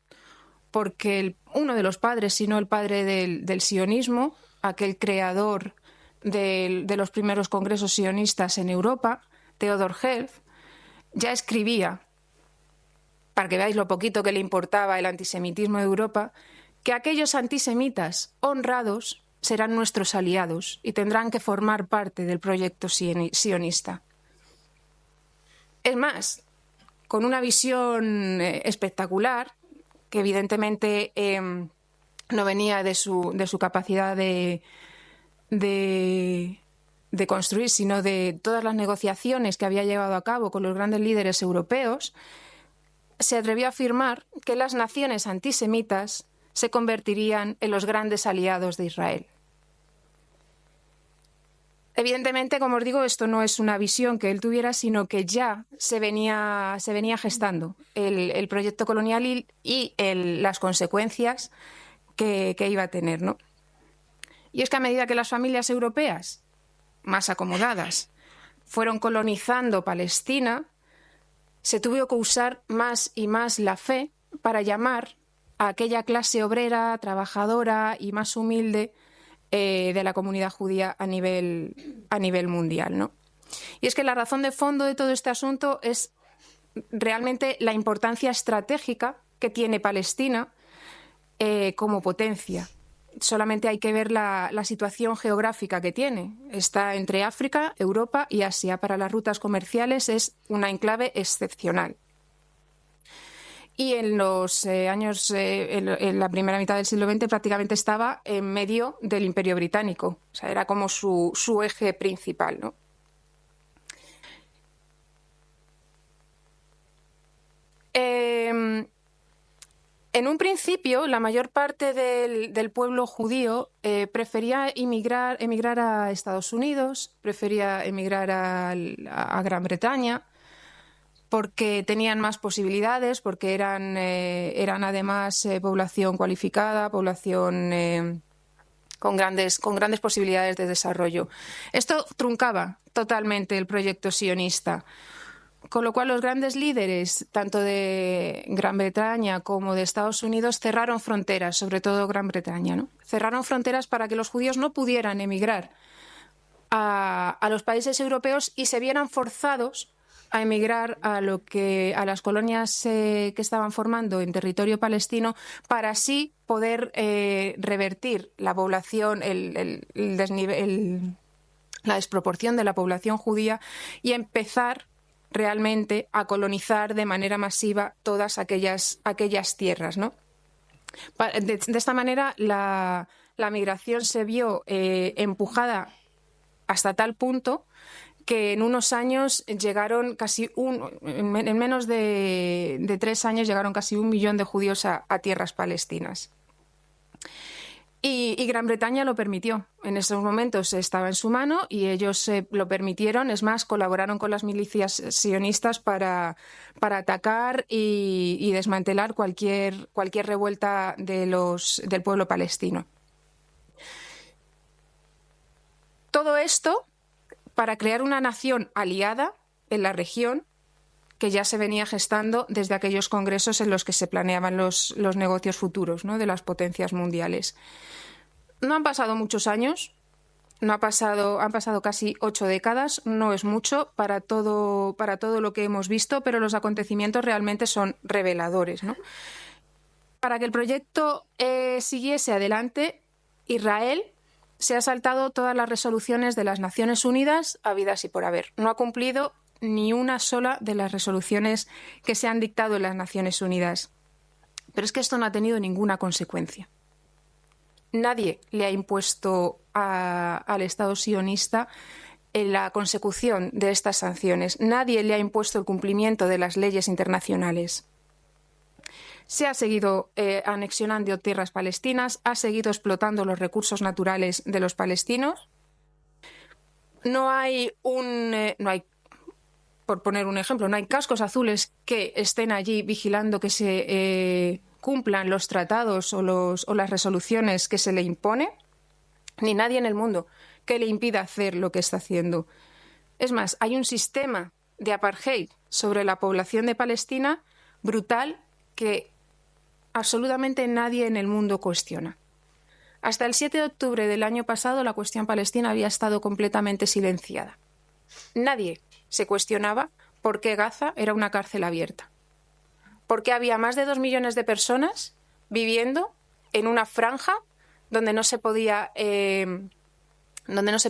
porque uno de los padres, si no el padre del sionismo, aquel creador de los primeros congresos sionistas en Europa, Theodor Herzl, ya escribía, para que veáis lo poquito que le importaba el antisemitismo de Europa, que aquellos antisemitas honrados serán nuestros aliados y tendrán que formar parte del proyecto sionista. Es más, con una visión espectacular, que evidentemente no venía de su capacidad de de construir, sino de todas las negociaciones que había llevado a cabo con los grandes líderes europeos, se atrevió a afirmar que las naciones antisemitas se convertirían en los grandes aliados de Israel. Evidentemente, como os digo, esto no es una visión que él tuviera, sino que ya se venía gestando el proyecto colonial y las consecuencias que iba a tener, ¿no? Y es que a medida que las familias europeas más acomodadas fueron colonizando Palestina, se tuvo que usar más y más la fe para llamar a aquella clase obrera, trabajadora y más humilde de la comunidad judía a nivel mundial, ¿no? Y es que la razón de fondo de todo este asunto es realmente la importancia estratégica que tiene Palestina como potencia. Solamente hay que ver la situación geográfica que tiene. Está entre África, Europa y Asia. Para las rutas comerciales es una enclave excepcional. Y en los años, en la primera mitad del siglo XX, prácticamente estaba en medio del Imperio Británico. O sea, era como su eje principal, ¿no? En un principio, la mayor parte del pueblo judío prefería emigrar a Estados Unidos, prefería emigrar a Gran Bretaña, porque tenían más posibilidades, porque eran además población cualificada, población con grandes posibilidades de desarrollo. Esto truncaba totalmente el proyecto sionista, con lo cual los grandes líderes, tanto de Gran Bretaña como de Estados Unidos, cerraron fronteras, sobre todo Gran Bretaña, ¿no? Cerraron fronteras para que los judíos no pudieran emigrar a los países europeos y se vieran forzados a emigrar a las colonias que estaban formando en territorio palestino, para así poder revertir la población, la desproporción de la población judía y empezar realmente a colonizar de manera masiva todas aquellas tierras, ¿no? De esta manera la migración se vio empujada hasta tal punto que en unos años llegaron en menos de 3 años llegaron casi 1 millón de judíos a tierras palestinas. Y Gran Bretaña lo permitió. En esos momentos estaba en su mano y ellos lo permitieron. Es más, colaboraron con las milicias sionistas para atacar y desmantelar cualquier revuelta del pueblo palestino. Todo esto para crear una nación aliada en la región, que ya se venía gestando desde aquellos congresos en los que se planeaban los negocios futuros, ¿no?, de las potencias mundiales. No han pasado muchos años, han pasado casi 8 décadas, no es mucho para todo lo que hemos visto, pero los acontecimientos realmente son reveladores, ¿no? Para que el proyecto siguiese adelante, Israel se ha saltado todas las resoluciones de las Naciones Unidas habidas y por haber. No ha cumplido ni una sola de las resoluciones que se han dictado en las Naciones Unidas. Pero es que esto no ha tenido ninguna consecuencia. Nadie le ha impuesto al Estado sionista la consecución de estas sanciones. Nadie le ha impuesto el cumplimiento de las leyes internacionales. Se ha seguido anexionando tierras palestinas, ha seguido explotando los recursos naturales de los palestinos. No hay, por poner un ejemplo, no hay cascos azules que estén allí vigilando que se cumplan los tratados o las resoluciones que se le impone, ni nadie en el mundo que le impida hacer lo que está haciendo. Es más, hay un sistema de apartheid sobre la población de Palestina brutal que absolutamente nadie en el mundo cuestiona. Hasta el 7 de octubre del año pasado la cuestión palestina había estado completamente silenciada. Nadie se cuestionaba por qué Gaza era una cárcel abierta. ¿Por qué había más de 2 millones de personas viviendo en una franja donde no se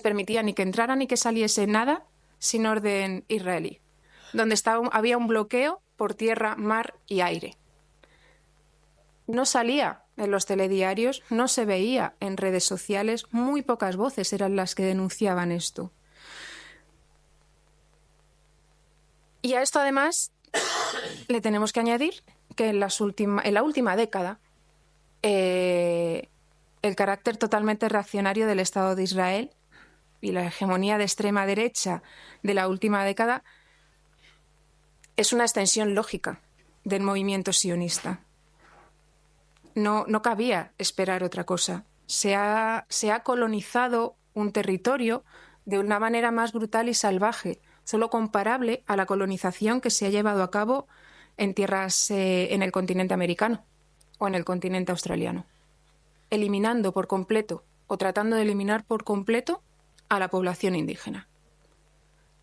permitía ni que entrara ni que saliese nada sin orden israelí? Donde había un bloqueo por tierra, mar y aire. No salía en los telediarios, no se veía en redes sociales, muy pocas voces eran las que denunciaban esto. Y a esto además le tenemos que añadir que en la última década el carácter totalmente reaccionario del Estado de Israel y la hegemonía de extrema derecha de la última década es una extensión lógica del movimiento sionista. No cabía esperar otra cosa. Se ha colonizado un territorio de una manera más brutal y salvaje, solo comparable a la colonización que se ha llevado a cabo en tierras en el continente americano o en el continente australiano, eliminando por completo o tratando de eliminar por completo a la población indígena.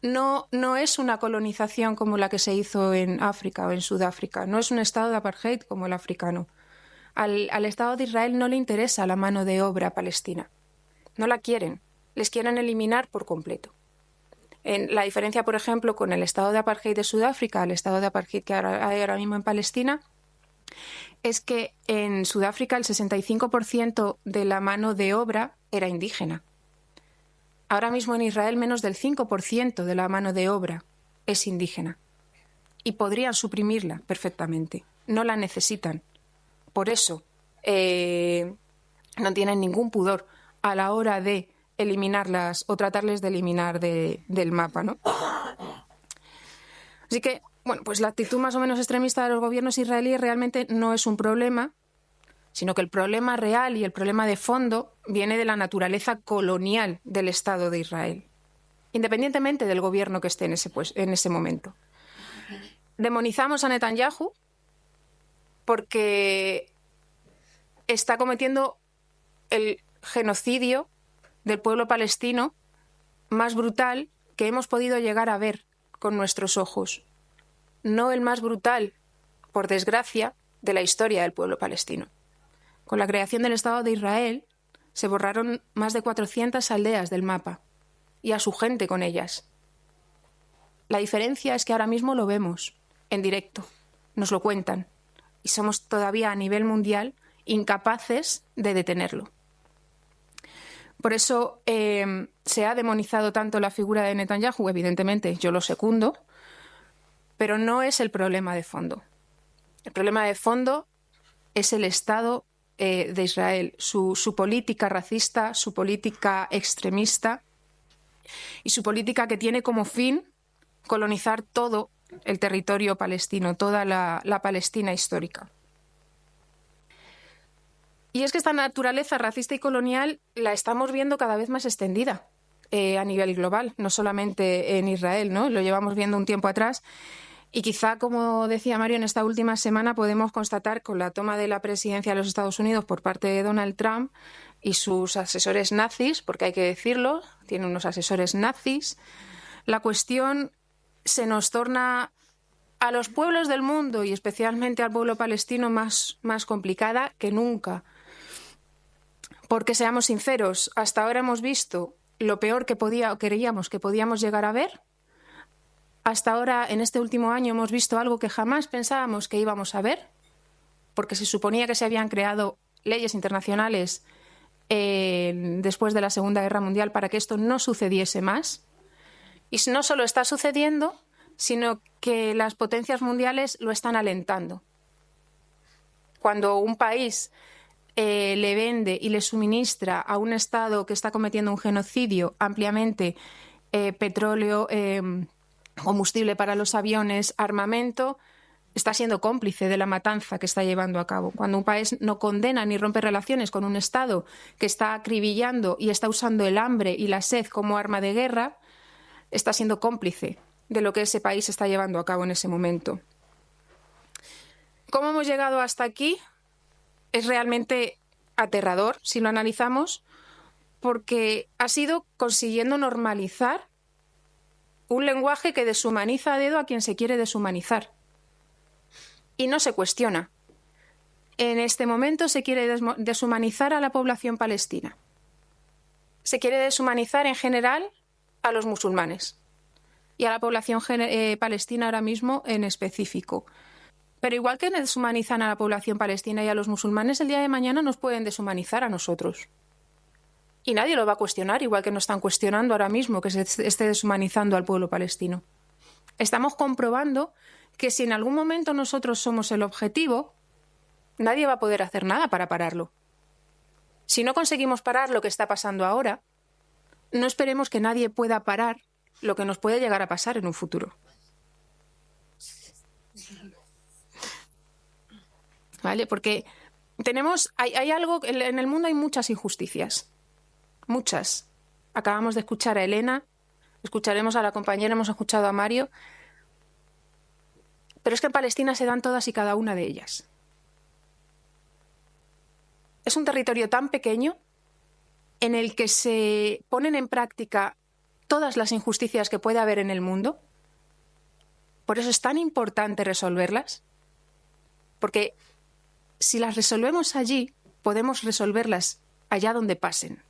No es una colonización como la que se hizo en África o en Sudáfrica, no es un estado de apartheid como el africano. Al Estado de Israel no le interesa la mano de obra palestina, no la quieren, les quieren eliminar por completo. La diferencia, por ejemplo, con el estado de apartheid de Sudáfrica al estado de apartheid que hay ahora mismo en Palestina, es que en Sudáfrica el 65% de la mano de obra era indígena. Ahora mismo en Israel menos del 5% de la mano de obra es indígena. Y podrían suprimirla perfectamente. No la necesitan. Por eso no tienen ningún pudor a la hora de eliminarlas o tratarles de eliminar del mapa, ¿no? Así que, bueno, pues la actitud más o menos extremista de los gobiernos israelíes realmente no es un problema, sino que el problema real y el problema de fondo viene de la naturaleza colonial del Estado de Israel, independientemente del gobierno que esté en ese momento. Demonizamos a Netanyahu porque está cometiendo el genocidio del pueblo palestino más brutal que hemos podido llegar a ver con nuestros ojos. No el más brutal, por desgracia, de la historia del pueblo palestino. Con la creación del Estado de Israel se borraron más de 400 aldeas del mapa y a su gente con ellas. La diferencia es que ahora mismo lo vemos en directo, nos lo cuentan y somos todavía a nivel mundial incapaces de detenerlo. Por eso se ha demonizado tanto la figura de Netanyahu, evidentemente yo lo secundo, pero no es el problema de fondo. El problema de fondo es el Estado de Israel, su política racista, su política extremista y su política que tiene como fin colonizar todo el territorio palestino, toda la Palestina histórica. Y es que esta naturaleza racista y colonial la estamos viendo cada vez más extendida a nivel global, no solamente en Israel, ¿no? Lo llevamos viendo un tiempo atrás y quizá, como decía Mario, en esta última semana podemos constatar con la toma de la presidencia de los Estados Unidos por parte de Donald Trump y sus asesores nazis, porque hay que decirlo, tiene unos asesores nazis, la cuestión se nos torna a los pueblos del mundo y especialmente al pueblo palestino más complicada que nunca. Porque, seamos sinceros, hasta ahora hemos visto lo peor que creíamos que podíamos llegar a ver. Hasta ahora, en este último año, hemos visto algo que jamás pensábamos que íbamos a ver, porque se suponía que se habían creado leyes internacionales después de la Segunda Guerra Mundial para que esto no sucediese más. Y no solo está sucediendo, sino que las potencias mundiales lo están alentando. Cuando un país le vende y le suministra a un Estado que está cometiendo un genocidio ampliamente petróleo, combustible para los aviones, armamento, está siendo cómplice de la matanza que está llevando a cabo. Cuando un país no condena ni rompe relaciones con un Estado que está acribillando y está usando el hambre y la sed como arma de guerra, está siendo cómplice de lo que ese país está llevando a cabo en ese momento. ¿Cómo hemos llegado hasta aquí? Es realmente aterrador si lo analizamos, porque ha sido consiguiendo normalizar un lenguaje que deshumaniza a dedo a quien se quiere deshumanizar. Y no se cuestiona. En este momento se quiere deshumanizar a la población palestina. Se quiere deshumanizar en general a los musulmanes y a la población palestina ahora mismo en específico. Pero igual que deshumanizan a la población palestina y a los musulmanes, el día de mañana nos pueden deshumanizar a nosotros. Y nadie lo va a cuestionar, igual que nos están cuestionando ahora mismo que se esté deshumanizando al pueblo palestino. estamos comprobando que si en algún momento nosotros somos el objetivo, nadie va a poder hacer nada para pararlo. Si no conseguimos parar lo que está pasando ahora, no esperemos que nadie pueda parar lo que nos puede llegar a pasar en un futuro. ¿Vale? Porque hay algo, en el mundo hay muchas injusticias. Muchas. Acabamos de escuchar a Elena, escucharemos a la compañera, hemos escuchado a Mario. Pero es que en Palestina se dan todas y cada una de ellas. Es un territorio tan pequeño en el que se ponen en práctica todas las injusticias que puede haber en el mundo. Por eso es tan importante resolverlas. Porque si las resolvemos allí, podemos resolverlas allá donde pasen.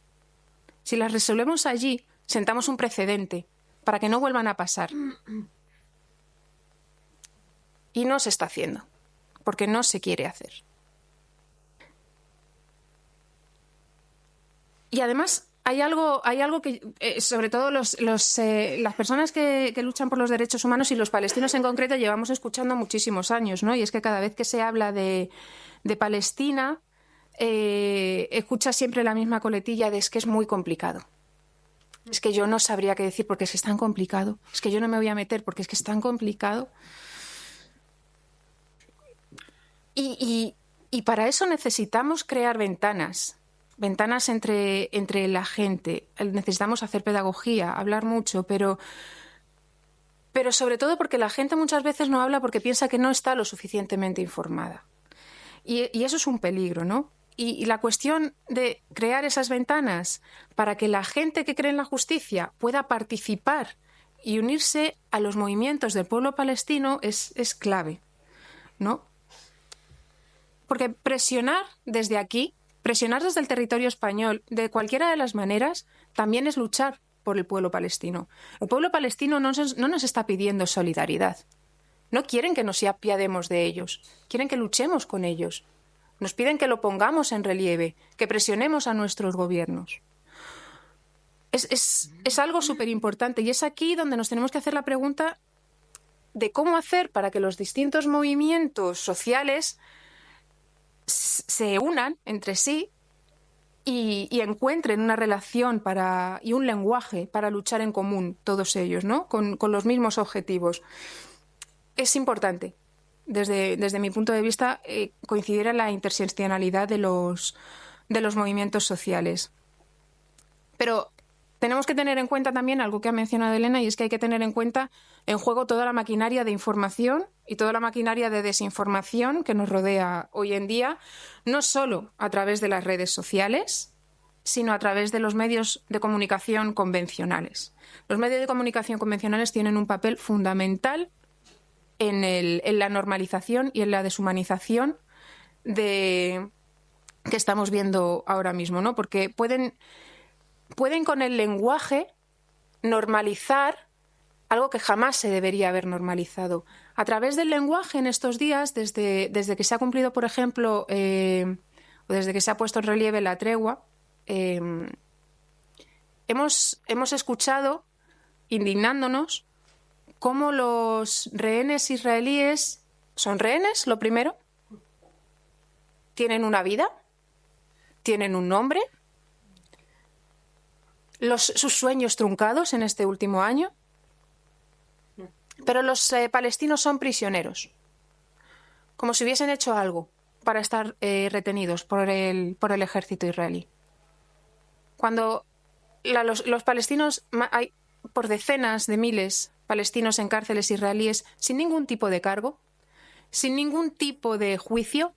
Si las resolvemos allí, sentamos un precedente para que no vuelvan a pasar. Y no se está haciendo, porque no se quiere hacer. Y además hay algo que, sobre todo las personas que luchan por los derechos humanos y los palestinos en concreto, llevamos escuchando muchísimos años, ¿no? Y es que cada vez que se habla de Palestina, escucha siempre la misma coletilla de es que es muy complicado. Es que yo no sabría qué decir porque es que es tan complicado. Es que yo no me voy a meter porque es que es tan complicado. Y para eso necesitamos crear ventanas entre la gente. Necesitamos hacer pedagogía, hablar mucho, pero sobre todo porque la gente muchas veces no habla porque piensa que no está lo suficientemente informada. Y eso es un peligro, ¿no? Y la cuestión de crear esas ventanas para que la gente que cree en la justicia pueda participar y unirse a los movimientos del pueblo palestino es clave, ¿no? Porque presionar desde aquí, presionar desde el territorio español, de cualquiera de las maneras, también es luchar por el pueblo palestino. El pueblo palestino no nos está pidiendo solidaridad. No quieren que nos apiademos de ellos, quieren que luchemos con ellos. Nos piden que lo pongamos en relieve, que presionemos a nuestros gobiernos. Es algo súper importante y es aquí donde nos tenemos que hacer la pregunta de cómo hacer para que los distintos movimientos sociales se unan entre sí y encuentren una relación y un lenguaje para luchar en común, todos ellos, ¿no? Con los mismos objetivos. Es importante, desde mi punto de vista, coincidir en la interseccionalidad de los movimientos sociales. Pero tenemos que tener en cuenta también algo que ha mencionado Elena, y es que hay que tener en cuenta en juego toda la maquinaria de información y toda la maquinaria de desinformación que nos rodea hoy en día, no solo a través de las redes sociales, sino a través de los medios de comunicación convencionales. Los medios de comunicación convencionales tienen un papel fundamental en la normalización y en la deshumanización que estamos viendo ahora mismo, ¿no? Porque pueden con el lenguaje normalizar algo que jamás se debería haber normalizado. A través del lenguaje en estos días, desde que se ha cumplido, por ejemplo, o desde que se ha puesto en relieve la tregua, hemos escuchado, indignándonos, cómo los rehenes israelíes son rehenes, lo primero, tienen una vida, tienen un nombre, sus sueños truncados en este último año, pero los palestinos son prisioneros, como si hubiesen hecho algo para estar retenidos por el ejército israelí. Cuando los palestinos, hay por decenas de miles palestinos en cárceles israelíes sin ningún tipo de cargo, sin ningún tipo de juicio,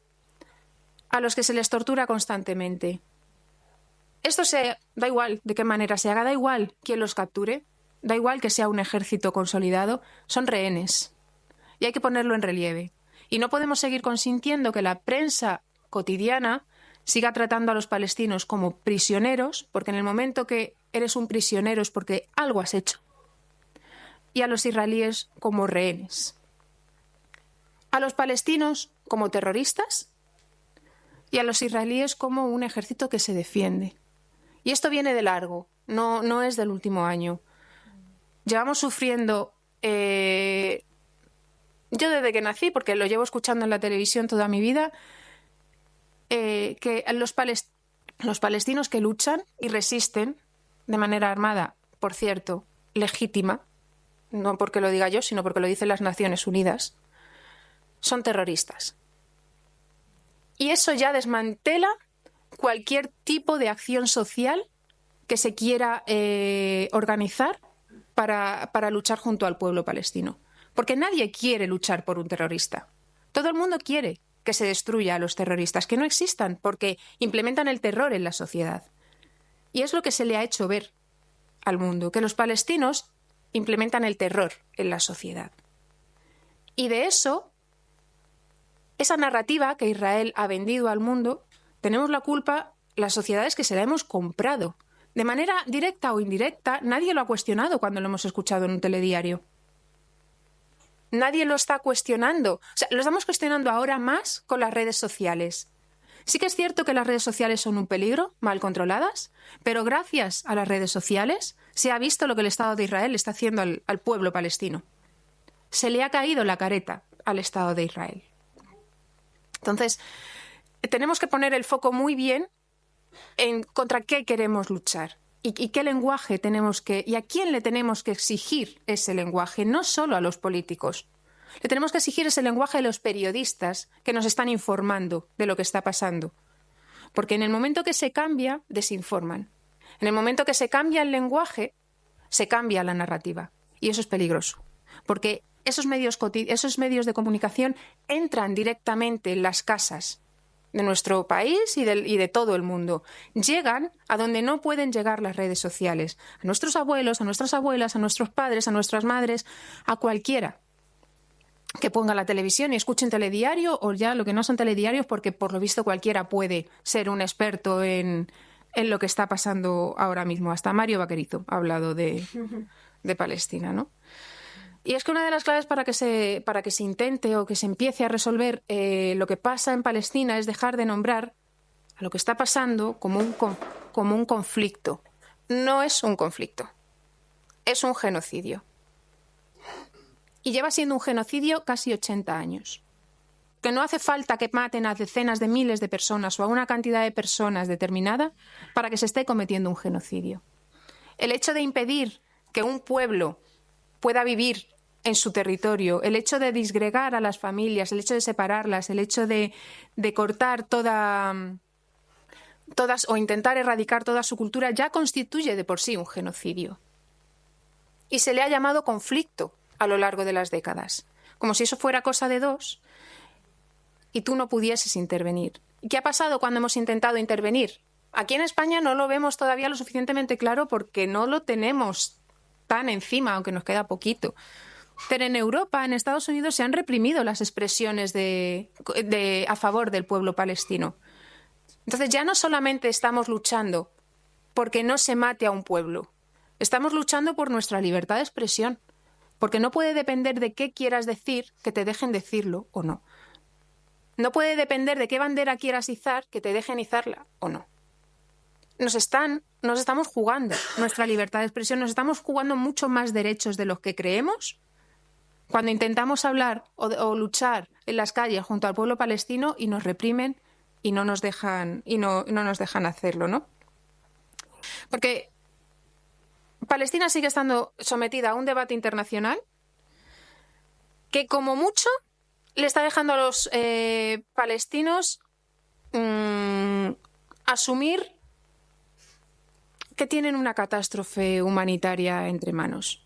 a los que se les tortura constantemente. Esto da igual de qué manera se haga, da igual quién los capture, da igual que sea un ejército consolidado, son rehenes. Y hay que ponerlo en relieve. Y no podemos seguir consintiendo que la prensa cotidiana siga tratando a los palestinos como prisioneros, porque en el momento que eres un prisionero es porque algo has hecho, y a los israelíes como rehenes. A los palestinos como terroristas y a los israelíes como un ejército que se defiende. Y esto viene de largo, no es del último año. Llevamos sufriendo yo desde que nací, porque lo llevo escuchando en la televisión toda mi vida, que los palestinos que luchan y resisten de manera armada, por cierto, legítima, no porque lo diga yo, sino porque lo dicen las Naciones Unidas, son terroristas. Y eso ya desmantela cualquier tipo de acción social que se quiera organizar para luchar junto al pueblo palestino. Porque nadie quiere luchar por un terrorista. Todo el mundo quiere que se destruya a los terroristas, que no existan, porque implementan el terror en la sociedad. Y es lo que se le ha hecho ver al mundo, que los palestinos implementan el terror en la sociedad. Y de eso, esa narrativa que Israel ha vendido al mundo, tenemos la culpa las sociedades que se la hemos comprado. De manera directa o indirecta, nadie lo ha cuestionado cuando lo hemos escuchado en un telediario. Nadie lo está cuestionando. O sea, lo estamos cuestionando ahora más con las redes sociales. Sí que es cierto que las redes sociales son un peligro, mal controladas, pero gracias a las redes sociales se ha visto lo que el Estado de Israel está haciendo al pueblo palestino. Se le ha caído la careta al Estado de Israel. Entonces, tenemos que poner el foco muy bien en contra qué queremos luchar y qué lenguaje tenemos que, y a quién le tenemos que exigir ese lenguaje, no solo a los políticos. Le tenemos que exigir ese lenguaje a los periodistas que nos están informando de lo que está pasando. Porque en el momento que se cambia, desinforman. En el momento que se cambia el lenguaje, se cambia la narrativa. Y eso es peligroso. Porque esos medios de comunicación entran directamente en las casas de nuestro país y de todo el mundo. Llegan a donde no pueden llegar las redes sociales. A nuestros abuelos, a nuestras abuelas, a nuestros padres, a nuestras madres, a cualquiera que ponga la televisión y escuche un telediario, o ya lo que no son telediarios, porque por lo visto cualquiera puede ser un experto en lo que está pasando ahora mismo. Hasta Mario Vaquerizo ha hablado de Palestina, ¿no? Y es que una de las claves para que se intente o que se empiece a resolver lo que pasa en Palestina es dejar de nombrar a lo que está pasando como un conflicto. No es un conflicto, es un genocidio. Y lleva siendo un genocidio casi 80 años. Que no hace falta que maten a decenas de miles de personas o a una cantidad de personas determinada para que se esté cometiendo un genocidio. El hecho de impedir que un pueblo pueda vivir en su territorio, el hecho de disgregar a las familias, el hecho de separarlas, el hecho de cortar todas o intentar erradicar toda su cultura ya constituye de por sí un genocidio. Y se le ha llamado conflicto a lo largo de las décadas, como si eso fuera cosa de dos y tú no pudieses intervenir. ¿Y qué ha pasado cuando hemos intentado intervenir? Aquí en España no lo vemos todavía lo suficientemente claro porque no lo tenemos tan encima, aunque nos queda poquito. Pero en Europa, en Estados Unidos, se han reprimido las expresiones a favor del pueblo palestino. Entonces ya no solamente estamos luchando porque no se mate a un pueblo, estamos luchando por nuestra libertad de expresión. Porque no puede depender de qué quieras decir que te dejen decirlo o no. No puede depender de qué bandera quieras izar que te dejen izarla o no. Nos estamos jugando nuestra libertad de expresión, nos estamos jugando mucho más derechos de los que creemos cuando intentamos hablar o luchar en las calles junto al pueblo palestino y nos reprimen y no nos dejan hacerlo, ¿no? Porque Palestina sigue estando sometida a un debate internacional que, como mucho, le está dejando a los palestinos asumir que tienen una catástrofe humanitaria entre manos.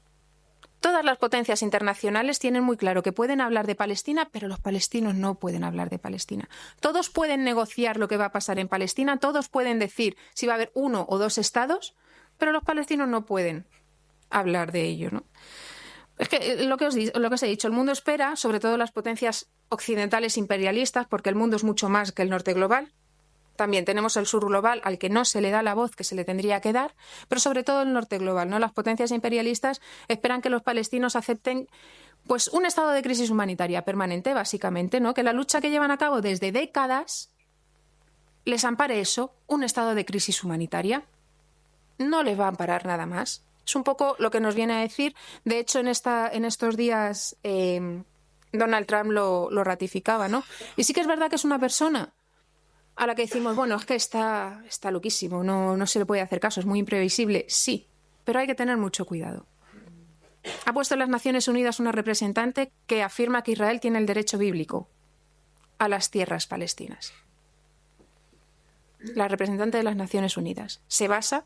Todas las potencias internacionales tienen muy claro que pueden hablar de Palestina, pero los palestinos no pueden hablar de Palestina. Todos pueden negociar lo que va a pasar en Palestina, todos pueden decir si va a haber 1 o 2 estados, pero los palestinos no pueden hablar de ello, ¿no? Es que lo que os he dicho, el mundo espera, sobre todo las potencias occidentales imperialistas, porque el mundo es mucho más que el norte global. También tenemos el sur global al que no se le da la voz que se le tendría que dar, pero sobre todo el norte global, ¿no? Las potencias imperialistas esperan que los palestinos acepten pues un estado de crisis humanitaria permanente, básicamente, ¿no? Que la lucha que llevan a cabo desde décadas les ampare eso, un estado de crisis humanitaria. No les va a amparar nada más. Es un poco lo que nos viene a decir. De hecho, en estos días Donald Trump lo ratificaba, ¿no? Y sí que es verdad que es una persona a la que decimos, bueno, es que está loquísimo, no se le puede hacer caso, es muy imprevisible. Sí, pero hay que tener mucho cuidado. Ha puesto en las Naciones Unidas una representante que afirma que Israel tiene el derecho bíblico a las tierras palestinas. La representante de las Naciones Unidas se basa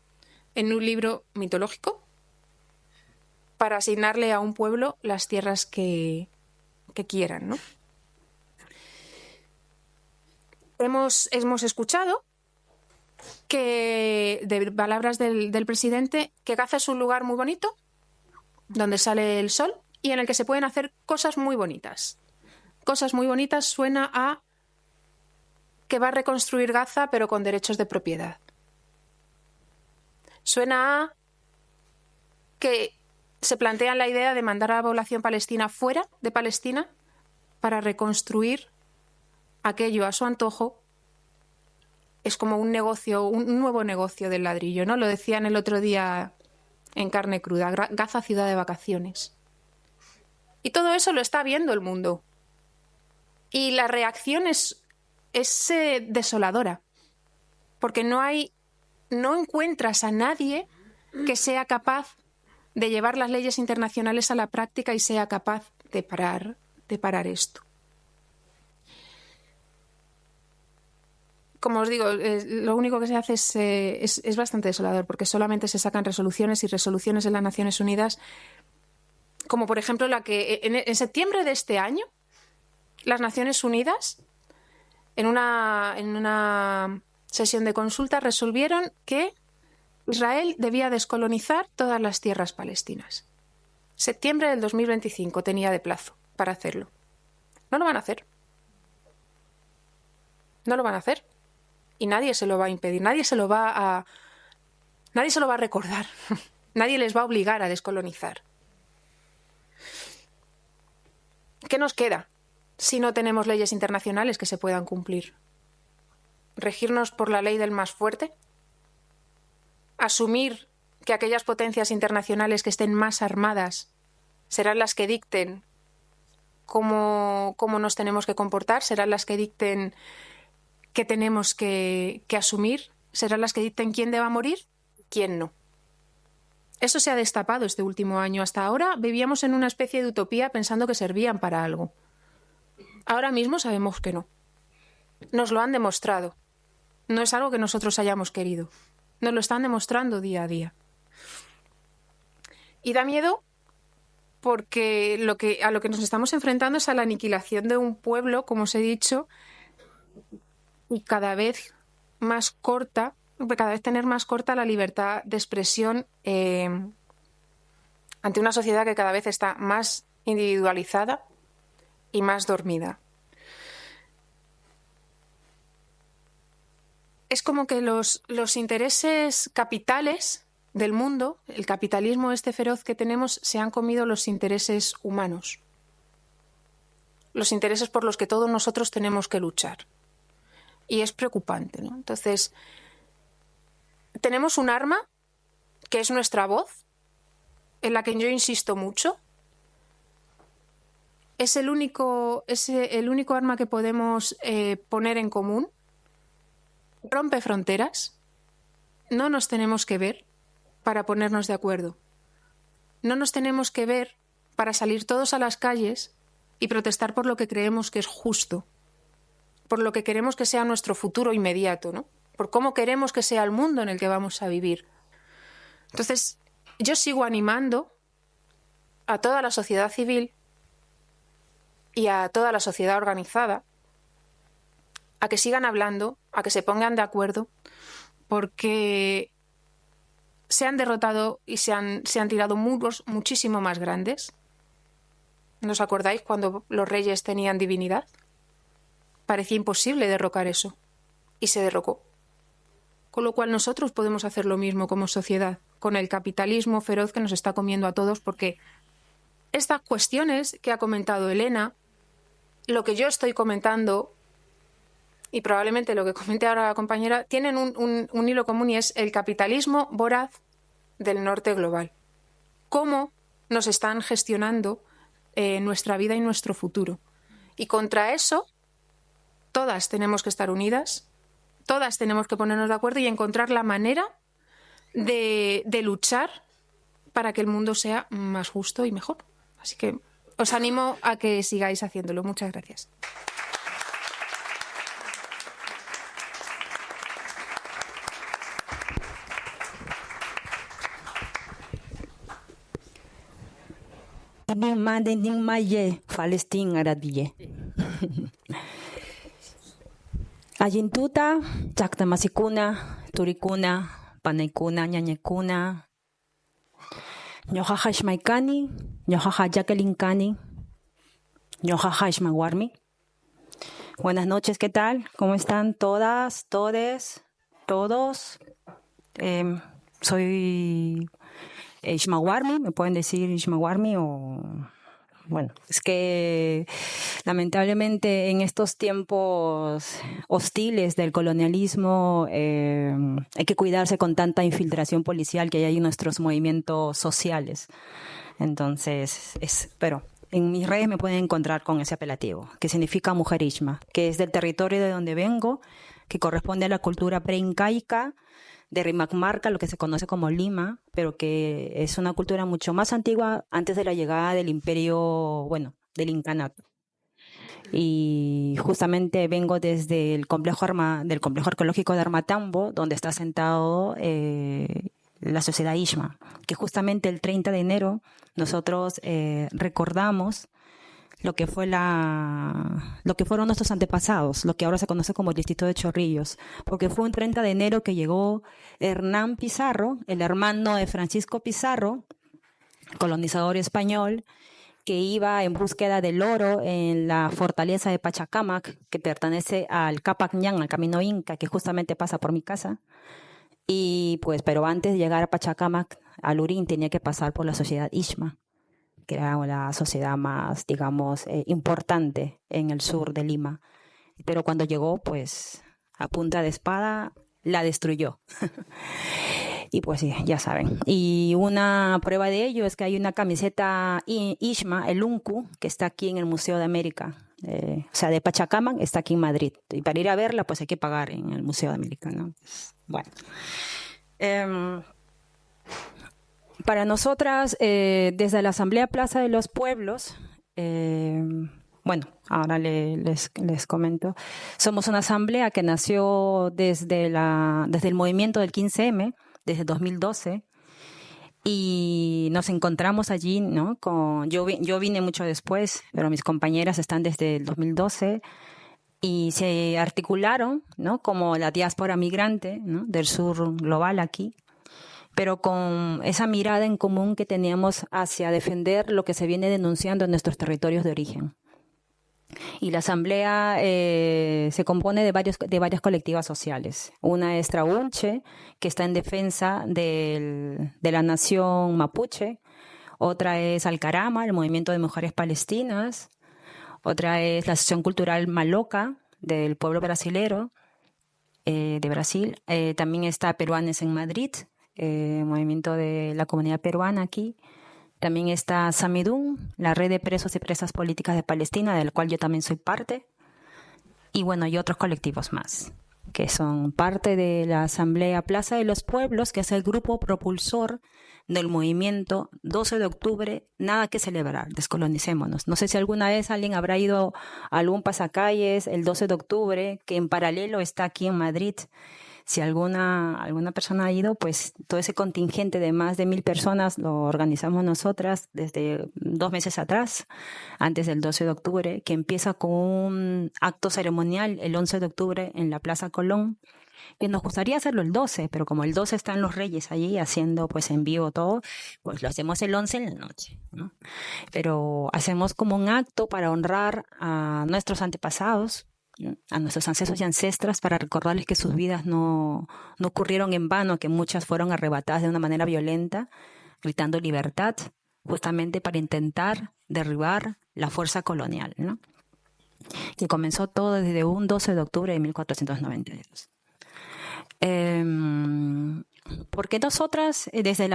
en un libro mitológico para asignarle a un pueblo las tierras que quieran, ¿no? Hemos escuchado que, de palabras del presidente, que Gaza es un lugar muy bonito, donde sale el sol y en el que se pueden hacer cosas muy bonitas. Cosas muy bonitas suena a que va a reconstruir Gaza, pero con derechos de propiedad. Suena a que se plantean la idea de mandar a la población palestina fuera de Palestina para reconstruir aquello a su antojo. Es como un negocio, un nuevo negocio del ladrillo, ¿no? Lo decían el otro día en Carne Cruda, Gaza ciudad de vacaciones. Y todo eso lo está viendo el mundo. Y la reacción es desoladora, porque no encuentras a nadie que sea capaz de llevar las leyes internacionales a la práctica y sea capaz de parar esto. Como os digo, lo único que se hace es bastante desolador, porque solamente se sacan resoluciones y resoluciones en las Naciones Unidas, como por ejemplo la que en septiembre de este año, las Naciones Unidas, en una sesión de consulta, resolvieron que Israel debía descolonizar todas las tierras palestinas. Septiembre del 2025 tenía de plazo para hacerlo. No lo van a hacer. No lo van a hacer. Y nadie se lo va a impedir, nadie se lo va a recordar. Nadie les va a obligar a descolonizar. ¿Qué nos queda si no tenemos leyes internacionales que se puedan cumplir? ¿Regirnos por la ley del más fuerte? ¿Asumir que aquellas potencias internacionales que estén más armadas serán las que dicten cómo nos tenemos que comportar? ¿Serán las que dicten qué tenemos que asumir? ¿Serán las que dicten quién deba morir y quién no? Eso se ha destapado este último año. Hasta ahora vivíamos en una especie de utopía pensando que servían para algo. Ahora mismo sabemos que no. Nos lo han demostrado. No es algo que nosotros hayamos querido. Nos lo están demostrando día a día. Y da miedo porque a lo que nos estamos enfrentando es a la aniquilación de un pueblo, como os he dicho, y cada vez tener más corta la libertad de expresión ante una sociedad que cada vez está más individualizada y más dormida. Es como que los intereses capitales del mundo, el capitalismo este feroz que tenemos, se han comido los intereses humanos, los intereses por los que todos nosotros tenemos que luchar. Y es preocupante, ¿no? Entonces, tenemos un arma que es nuestra voz, en la que yo insisto mucho. Es el único arma que podemos poner en común. Rompe fronteras. No nos tenemos que ver para ponernos de acuerdo. No nos tenemos que ver para salir todos a las calles y protestar por lo que creemos que es justo, por lo que queremos que sea nuestro futuro inmediato, ¿no? Por cómo queremos que sea el mundo en el que vamos a vivir. Entonces, yo sigo animando a toda la sociedad civil y a toda la sociedad organizada a que sigan hablando, a que se pongan de acuerdo, porque se han derrotado y se han tirado muros muchísimo más grandes. ¿No os acordáis cuando los reyes tenían divinidad? Parecía imposible derrocar eso, y se derrocó. Con lo cual nosotros podemos hacer lo mismo como sociedad, con el capitalismo feroz que nos está comiendo a todos, porque estas cuestiones que ha comentado Elena, lo que yo estoy comentando, y probablemente lo que comente ahora la compañera, tienen un hilo común, y es el capitalismo voraz del norte global. cómo nos están gestionando nuestra vida y nuestro futuro. Y contra eso, todas tenemos que estar unidas, todas tenemos que ponernos de acuerdo y encontrar la manera de luchar para que el mundo sea más justo y mejor. Así que os animo a que sigáis haciéndolo. Muchas gracias. Ning mande ning maye Palestina aradie. Ayintuta, chakta masikuna, turikuna, panaykuna, ñañekuna, ñojaja ishmaykani, ñojaja yakelinkani, ñojaja ishmawarmi. Buenas noches, ¿qué tal? ¿Cómo están todas, todes, todos? Soy Ishmawarmi, me pueden decir Ishmawarmi o... Bueno, es que lamentablemente en estos tiempos hostiles del colonialismo hay que cuidarse con tanta infiltración policial que hay en nuestros movimientos sociales. Entonces, pero en mis redes me pueden encontrar con ese apelativo, que significa mujer Ishma, que es del territorio de donde vengo, que corresponde a la cultura preincaica de Rimacmarca, lo que se conoce como Lima, pero que es una cultura mucho más antigua antes de la llegada del imperio, bueno, del incanato. Y justamente vengo desde el complejo arqueológico de Armatambo, donde está asentado la sociedad Ishma, que justamente el 30 de enero nosotros recordamos lo que fueron nuestros antepasados, lo que ahora se conoce como el distrito de Chorrillos, porque fue un 30 de enero que llegó Hernán Pizarro, el hermano de Francisco Pizarro, colonizador español, que iba en búsqueda del oro en la fortaleza de Pachacamac, que pertenece al Capac Ñan, al camino inca, que justamente pasa por mi casa. Y pues, pero antes de llegar a Pachacamac, a Lurín, tenía que pasar por la sociedad Ishma, que era la sociedad más, digamos, importante en el sur de Lima. Pero cuando llegó, pues, a punta de espada, la destruyó. Y pues sí, ya saben. Y una prueba de ello es que hay una camiseta Ishma, el Uncu, que está aquí en el Museo de América. O sea, de Pachacamac, está aquí en Madrid. Y para ir a verla, pues hay que pagar en el Museo de América, ¿no? Bueno. Para nosotras, desde la Asamblea Plaza de los Pueblos, bueno, ahora les comento, somos una asamblea que nació desde el movimiento del 15M, desde 2012, y nos encontramos allí, ¿no? Yo vine mucho después, pero mis compañeras están desde el 2012, y se articularon, ¿no? Como la diáspora migrante, ¿no? Del sur global aquí, pero con esa mirada en común que teníamos hacia defender lo que se viene denunciando en nuestros territorios de origen. Y la asamblea se compone de varias colectivas sociales. Una es Traunche, que está en defensa de la nación mapuche. Otra es Alcarama, el movimiento de mujeres palestinas. Otra es la Asociación Cultural Maloca, del pueblo brasilero, de Brasil. También está Peruanes en Madrid, movimiento de la comunidad peruana aquí. También está Samidún, la red de presos y presas políticas de Palestina, del cual yo también soy parte. Y bueno, y otros colectivos más, que son parte de la Asamblea Plaza de los Pueblos, que es el grupo propulsor del movimiento 12 de octubre, nada que celebrar, descolonicémonos. No sé si alguna vez alguien habrá ido a algún pasacalles el 12 de octubre, que en paralelo está aquí en Madrid. Si alguna persona ha ido, pues todo ese contingente de más de 1,000 personas lo organizamos nosotras desde 2 meses atrás, antes del 12 de octubre, que empieza con un acto ceremonial el 11 de octubre en la Plaza Colón, que nos gustaría hacerlo el 12, pero como el 12 están los Reyes allí haciendo pues en vivo todo, pues lo hacemos el 11 en la noche, ¿no? Pero hacemos como un acto para honrar a nuestros antepasados, a nuestros ancestros y ancestras, para recordarles que sus vidas no ocurrieron en vano, que muchas fueron arrebatadas de una manera violenta, gritando libertad, justamente para intentar derribar la fuerza colonial, ¿no? Que comenzó todo desde un 12 de octubre de 1492. porque nosotras, desde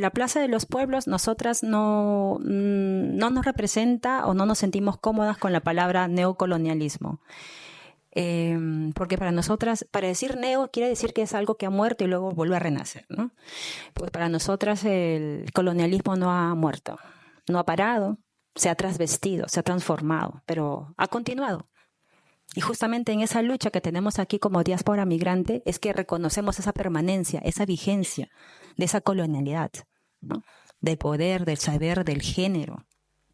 la Plaza de los Pueblos, nosotras no nos representa o no nos sentimos cómodas con la palabra neocolonialismo. Porque para nosotras, para decir neo quiere decir que es algo que ha muerto y luego vuelve a renacer, ¿no? Pues para nosotras el colonialismo no ha muerto, no ha parado, se ha trasvestido, se ha transformado, pero ha continuado. Y justamente en esa lucha que tenemos aquí como diáspora migrante es que reconocemos esa permanencia, esa vigencia de esa colonialidad, ¿no? Del poder, del saber, del género,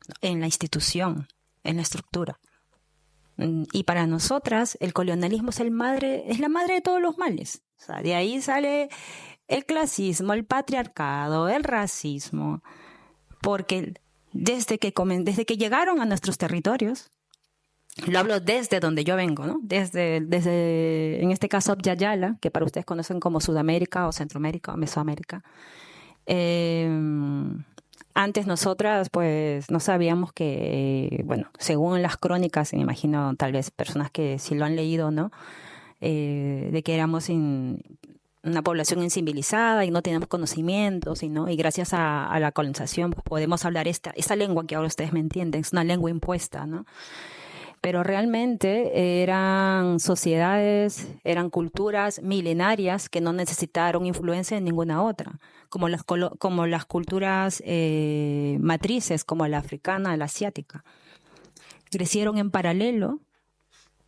¿no? En la institución, en la estructura. Y para nosotras el colonialismo es la madre de todos los males. O sea, de ahí sale el clasismo, el patriarcado, el racismo, porque desde que llegaron a nuestros territorios, lo hablo desde donde yo vengo, ¿no? Desde en este caso Abya-Yala, que para ustedes conocen como Sudamérica o Centroamérica o Mesoamérica. Antes nosotras pues no sabíamos que, bueno, según las crónicas, me imagino tal vez personas que sí lo han leído, ¿no? De que éramos una población incivilizada y no teníamos conocimientos, ¿no? Y gracias a la colonización pues, podemos hablar esta lengua que ahora ustedes me entienden, es una lengua impuesta, ¿no? Pero realmente eran sociedades, eran culturas milenarias que no necesitaron influencia de ninguna otra, como las culturas matrices, como la africana, la asiática. Crecieron en paralelo,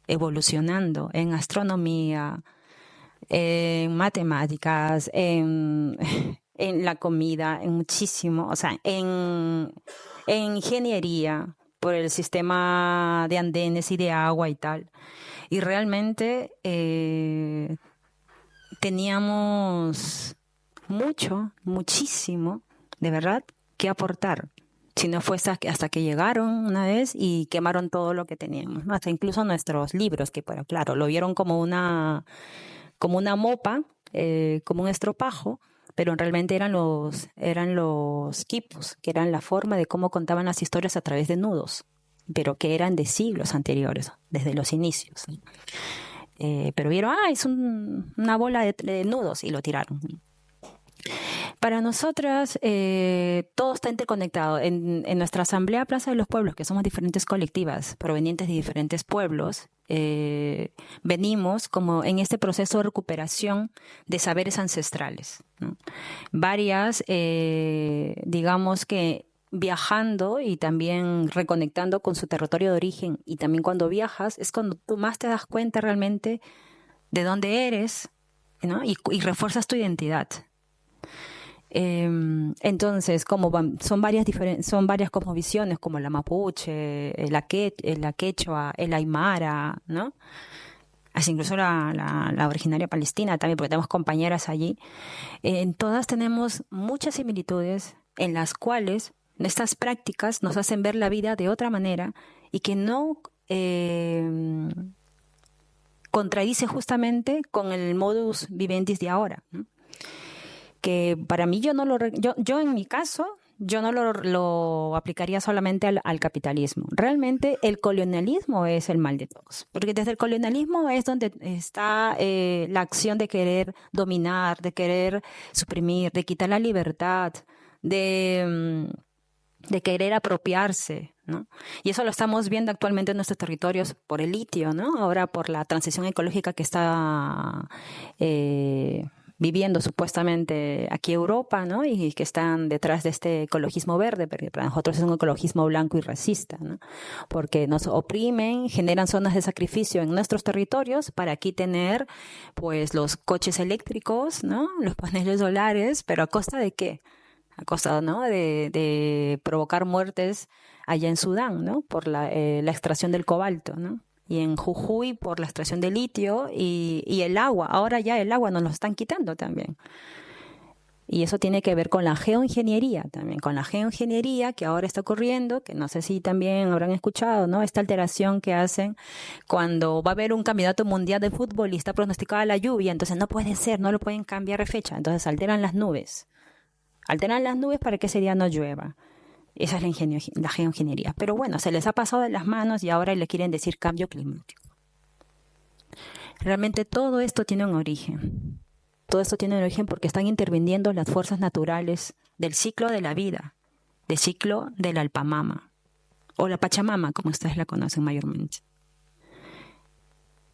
evolucionando en astronomía, en matemáticas, en la comida, en muchísimo, o sea, en ingeniería, por el sistema de andenes y de agua y tal. Y realmente teníamos muchísimo, de verdad, que aportar. Si no fue hasta que llegaron una vez y quemaron todo lo que teníamos, ¿no? Hasta incluso nuestros libros, que bueno, claro, lo vieron como una mopa, como un estropajo, pero realmente eran los quipus, que eran la forma de cómo contaban las historias a través de nudos, pero que eran de siglos anteriores, desde los inicios. Pero vieron, es una bola de nudos y lo tiraron. Para nosotras, todo está interconectado. En nuestra Asamblea Plaza de los Pueblos, que somos diferentes colectivas provenientes de diferentes pueblos, venimos como en este proceso de recuperación de saberes ancestrales, ¿no? Varias, digamos que viajando y también reconectando con su territorio de origen, y también cuando viajas es cuando tú más te das cuenta realmente de dónde eres, ¿no? y refuerzas tu identidad. Entonces, como son varias cosmovisiones, como la mapuche, la quechua, el aymara, ¿no? Así incluso la originaria palestina también, porque tenemos compañeras allí. En todas tenemos muchas similitudes en las cuales estas prácticas nos hacen ver la vida de otra manera y que no contradice justamente con el modus vivendi de ahora, ¿no? Que para mí yo en mi caso yo no lo aplicaría solamente al capitalismo. Realmente el colonialismo es el mal de todos, porque desde el colonialismo es donde está la acción de querer dominar, de querer suprimir, de quitar la libertad, de querer apropiarse, ¿no? Y eso lo estamos viendo actualmente en nuestros territorios por el litio, ¿no? Ahora por la transición ecológica que está viviendo supuestamente aquí Europa, ¿no? Y que están detrás de este ecologismo verde, porque para nosotros es un ecologismo blanco y racista, ¿no? Porque nos oprimen, generan zonas de sacrificio en nuestros territorios para aquí tener pues los coches eléctricos, ¿no? Los paneles solares, pero ¿a costa de qué? A costa, ¿no? de provocar muertes allá en Sudán, ¿no? Por la extracción del cobalto, ¿no? Y en Jujuy por la extracción de litio y el agua. Ahora ya el agua nos lo están quitando también. Y eso tiene que ver con la geoingeniería también, con la geoingeniería que ahora está ocurriendo, que no sé si también habrán escuchado, ¿no? Esta alteración que hacen cuando va a haber un campeonato mundial de fútbol y está pronosticada la lluvia, entonces no puede ser, no lo pueden cambiar de fecha, entonces alteran las nubes. Alteran las nubes para que ese día no llueva. Esa es la geoingeniería. Pero bueno, se les ha pasado de las manos y ahora le quieren decir cambio climático. Realmente todo esto tiene un origen. Todo esto tiene origen porque están interviniendo las fuerzas naturales del ciclo de la vida, del ciclo del Alpamama, o la Pachamama, como ustedes la conocen mayormente.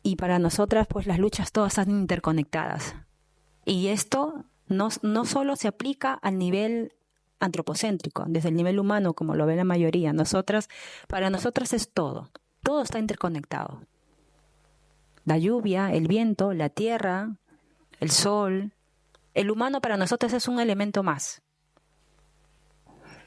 Y para nosotras, pues las luchas todas están interconectadas. Y esto no solo se aplica al nivel antropocéntrico, desde el nivel humano, como lo ve la mayoría. Para nosotras es todo está interconectado. La lluvia, el viento, la tierra, el sol. El humano para nosotros es un elemento más.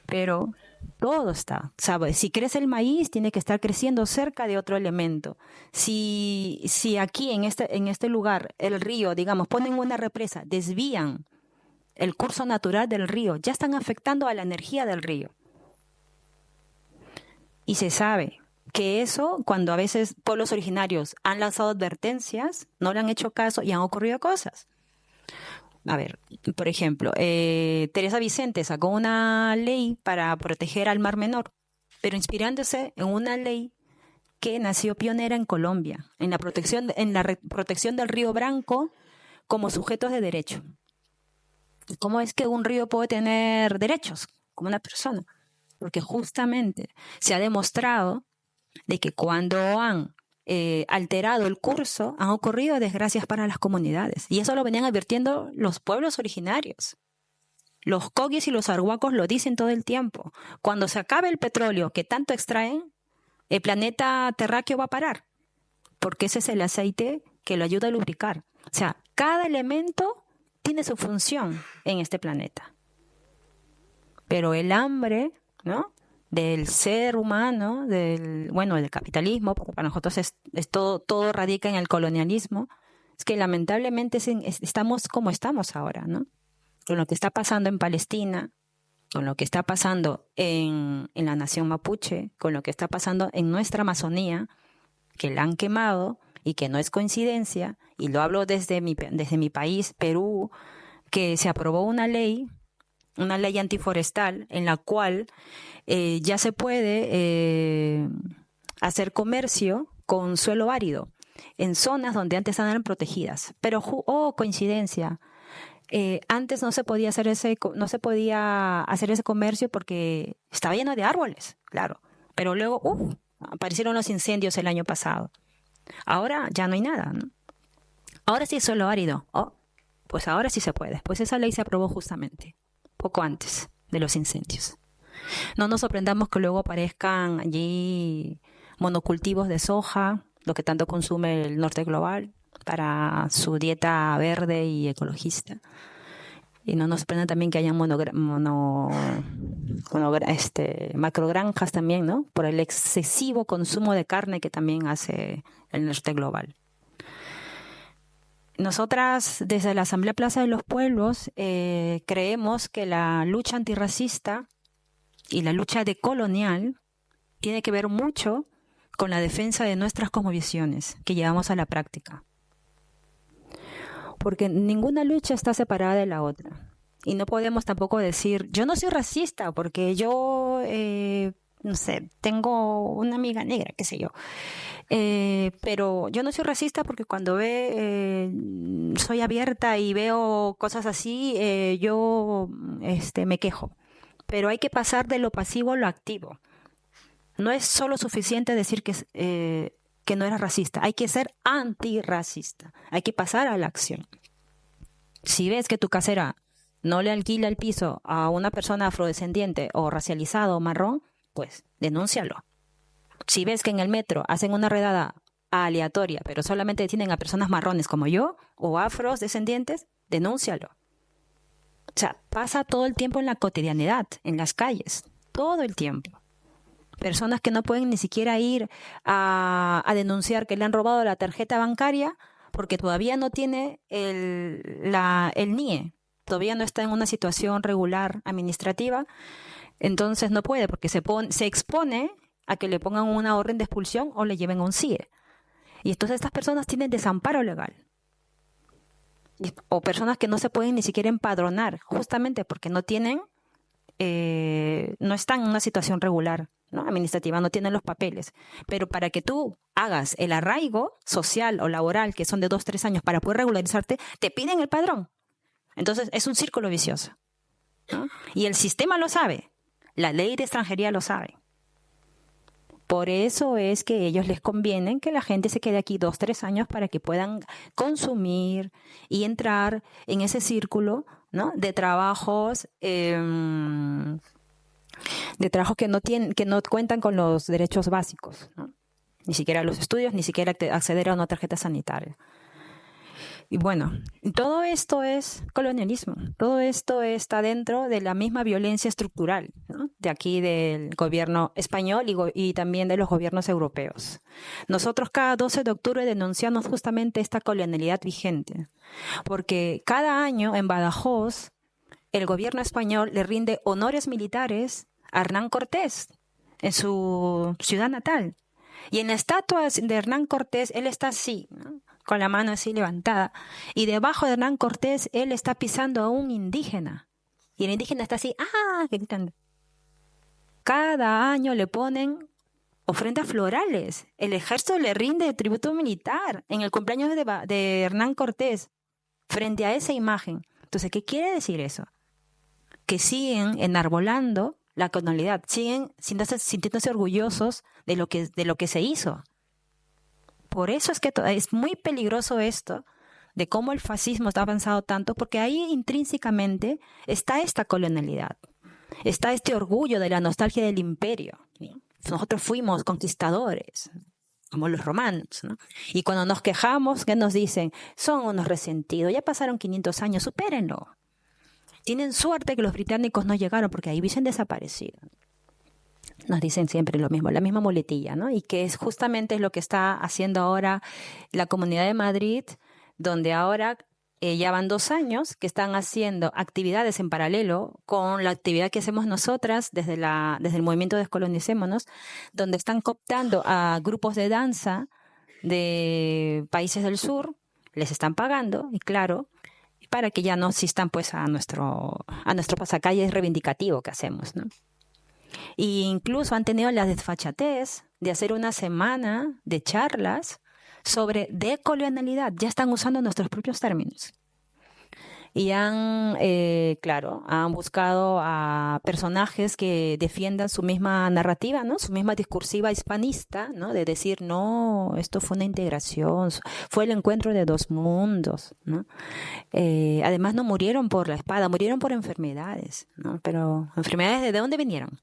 Pero todo está, ¿sabes? Si crece el maíz, tiene que estar creciendo cerca de otro elemento. Si aquí, en este lugar, el río, digamos, ponen una represa, desvían el curso natural del río, ya están afectando a la energía del río. Y se sabe que eso, cuando a veces pueblos originarios han lanzado advertencias, no le han hecho caso y han ocurrido cosas. A ver, por ejemplo, Teresa Vicente sacó una ley para proteger al Mar Menor, pero inspirándose en una ley que nació pionera en Colombia, en la protección del río Branco como sujetos de derecho. ¿Cómo es que un río puede tener derechos como una persona? Porque justamente se ha demostrado de que cuando han alterado el curso, han ocurrido desgracias para las comunidades. Y eso lo venían advirtiendo los pueblos originarios. Los coguis y los arhuacos lo dicen todo el tiempo. Cuando se acabe el petróleo que tanto extraen, el planeta terráqueo va a parar, porque ese es el aceite que lo ayuda a lubricar. O sea, cada elemento tiene su función en este planeta. Pero el hambre, ¿no?, del ser humano, del capitalismo, porque para nosotros es todo radica en el colonialismo, es que lamentablemente estamos como estamos ahora, ¿no? Con lo que está pasando en Palestina, con lo que está pasando en la nación mapuche, con lo que está pasando en nuestra Amazonía, que la han quemado y que no es coincidencia, y lo hablo desde mi país, Perú, que se aprobó una ley antiforestal en la cual ya se puede hacer comercio con suelo árido en zonas donde antes eran protegidas. Pero, coincidencia, antes no se podía hacer ese comercio porque estaba lleno de árboles, claro. Pero luego aparecieron los incendios el año pasado. Ahora ya no hay nada, ¿no? Ahora sí es suelo árido. Pues ahora sí se puede. Pues esa ley se aprobó justamente poco antes de los incendios. No nos sorprendamos que luego aparezcan allí monocultivos de soja, lo que tanto consume el norte global para su dieta verde y ecologista. Y no nos sorprenda también que hayan macrogranjas también, ¿no?, por el excesivo consumo de carne que también hace el norte global. Nosotras, desde la Asamblea Plaza de los Pueblos, creemos que la lucha antirracista y la lucha decolonial tiene que ver mucho con la defensa de nuestras cosmovisiones que llevamos a la práctica. Porque ninguna lucha está separada de la otra. Y no podemos tampoco decir, yo no soy racista porque yo, no sé, tengo una amiga negra, qué sé yo. Pero yo no soy racista porque cuando soy abierta y veo cosas así, yo me quejo. Pero hay que pasar de lo pasivo a lo activo. No es solo suficiente decir que no eres racista, hay que ser antirracista, hay que pasar a la acción. Si ves que tu casera no le alquila el piso a una persona afrodescendiente o racializada o marrón, pues denúncialo. Si ves que en el metro hacen una redada aleatoria, pero solamente detienen a personas marrones como yo o afrodescendientes, denúncialo. O sea, pasa todo el tiempo en la cotidianidad, en las calles, todo el tiempo. Personas que no pueden ni siquiera ir a denunciar que le han robado la tarjeta bancaria porque todavía no tiene el NIE, todavía no está en una situación regular administrativa, entonces no puede porque se expone a que le pongan una orden de expulsión o le lleven a un CIE. Y entonces estas personas tienen desamparo legal. O personas que no se pueden ni siquiera empadronar, justamente porque no están en una situación regular, ¿no?, administrativa, no tienen los papeles. Pero para que tú hagas el arraigo social o laboral, que son de 2-3 años, para poder regularizarte, te piden el padrón. Entonces es un círculo vicioso, ¿no? Y el sistema lo sabe, la ley de extranjería lo sabe. Por eso es que a ellos les conviene que la gente se quede aquí 2, 3 años para que puedan consumir y entrar en ese círculo, ¿no? De trabajos que no cuentan con los derechos básicos, ¿no? Ni siquiera los estudios, ni siquiera acceder a una tarjeta sanitaria. Y bueno, todo esto es colonialismo, todo esto está dentro de la misma violencia estructural, ¿no? De aquí del gobierno español y también de los gobiernos europeos. Nosotros cada 12 de octubre denunciamos justamente esta colonialidad vigente, porque cada año en Badajoz el gobierno español le rinde honores militares a Hernán Cortés en su ciudad natal. Y en la estatua de Hernán Cortés él está así, ¿no? Con la mano así levantada, y debajo de Hernán Cortés él está pisando a un indígena, y el indígena está así, gritando. Cada año le ponen ofrendas florales, el ejército le rinde tributo militar en el cumpleaños de Hernán Cortés, frente a esa imagen. Entonces, ¿qué quiere decir eso? Que siguen enarbolando la colonialidad, siguen sintiéndose orgullosos de lo que se hizo. Por eso es que es muy peligroso esto de cómo el fascismo está avanzado tanto, porque ahí intrínsecamente está esta colonialidad, está este orgullo de la nostalgia del imperio, ¿sí? Nosotros fuimos conquistadores, como los romanos, ¿no? Y cuando nos quejamos, ¿qué nos dicen? Son unos resentidos, ya pasaron 500 años, supérenlo. Tienen suerte que los británicos no llegaron porque ahí hubiesen desaparecido. Nos dicen siempre lo mismo, la misma muletilla, ¿no? Y que es justamente lo que está haciendo ahora la Comunidad de Madrid, donde ahora ya van 2 años que están haciendo actividades en paralelo con la actividad que hacemos nosotras desde el movimiento Descolonicémonos, donde están cooptando a grupos de danza de países del sur, les están pagando, y claro, para que ya no asistan pues a nuestro pasacalles reivindicativo que hacemos, ¿no? Y incluso han tenido la desfachatez de hacer una semana de charlas sobre decolonialidad. Ya están usando nuestros propios términos. Y han buscado a personajes que defiendan su misma narrativa, ¿no? Su misma discursiva hispanista, ¿no? De decir, no, esto fue una integración, fue el encuentro de 2 mundos, ¿no? Además no murieron por la espada, murieron por enfermedades, ¿no? Pero ¿enfermedades de dónde vinieron?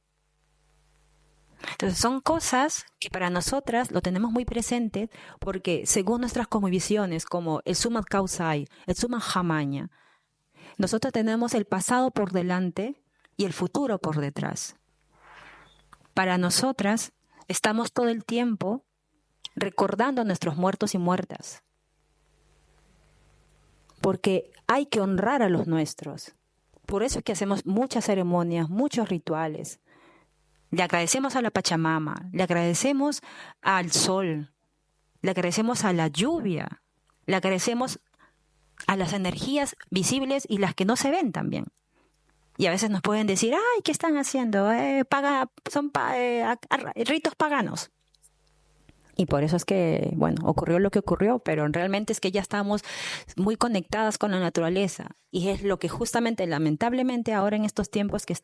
Entonces son cosas que para nosotras lo tenemos muy presente porque según nuestras cosmovisiones como el Sumat Kawsay, el Sumat Jamanya, nosotros tenemos el pasado por delante y el futuro por detrás. Para nosotras estamos todo el tiempo recordando a nuestros muertos y muertas porque hay que honrar a los nuestros. Por eso es que hacemos muchas ceremonias, muchos rituales. Le agradecemos a la Pachamama, le agradecemos al sol, le agradecemos a la lluvia, le agradecemos a las energías visibles y las que no se ven también. Y a veces nos pueden decir, ay, ¿qué están haciendo? Son ritos paganos. Y por eso es que, bueno, ocurrió lo que ocurrió, pero realmente es que ya estamos muy conectadas con la naturaleza. Y es lo que justamente, lamentablemente, ahora en estos tiempos, que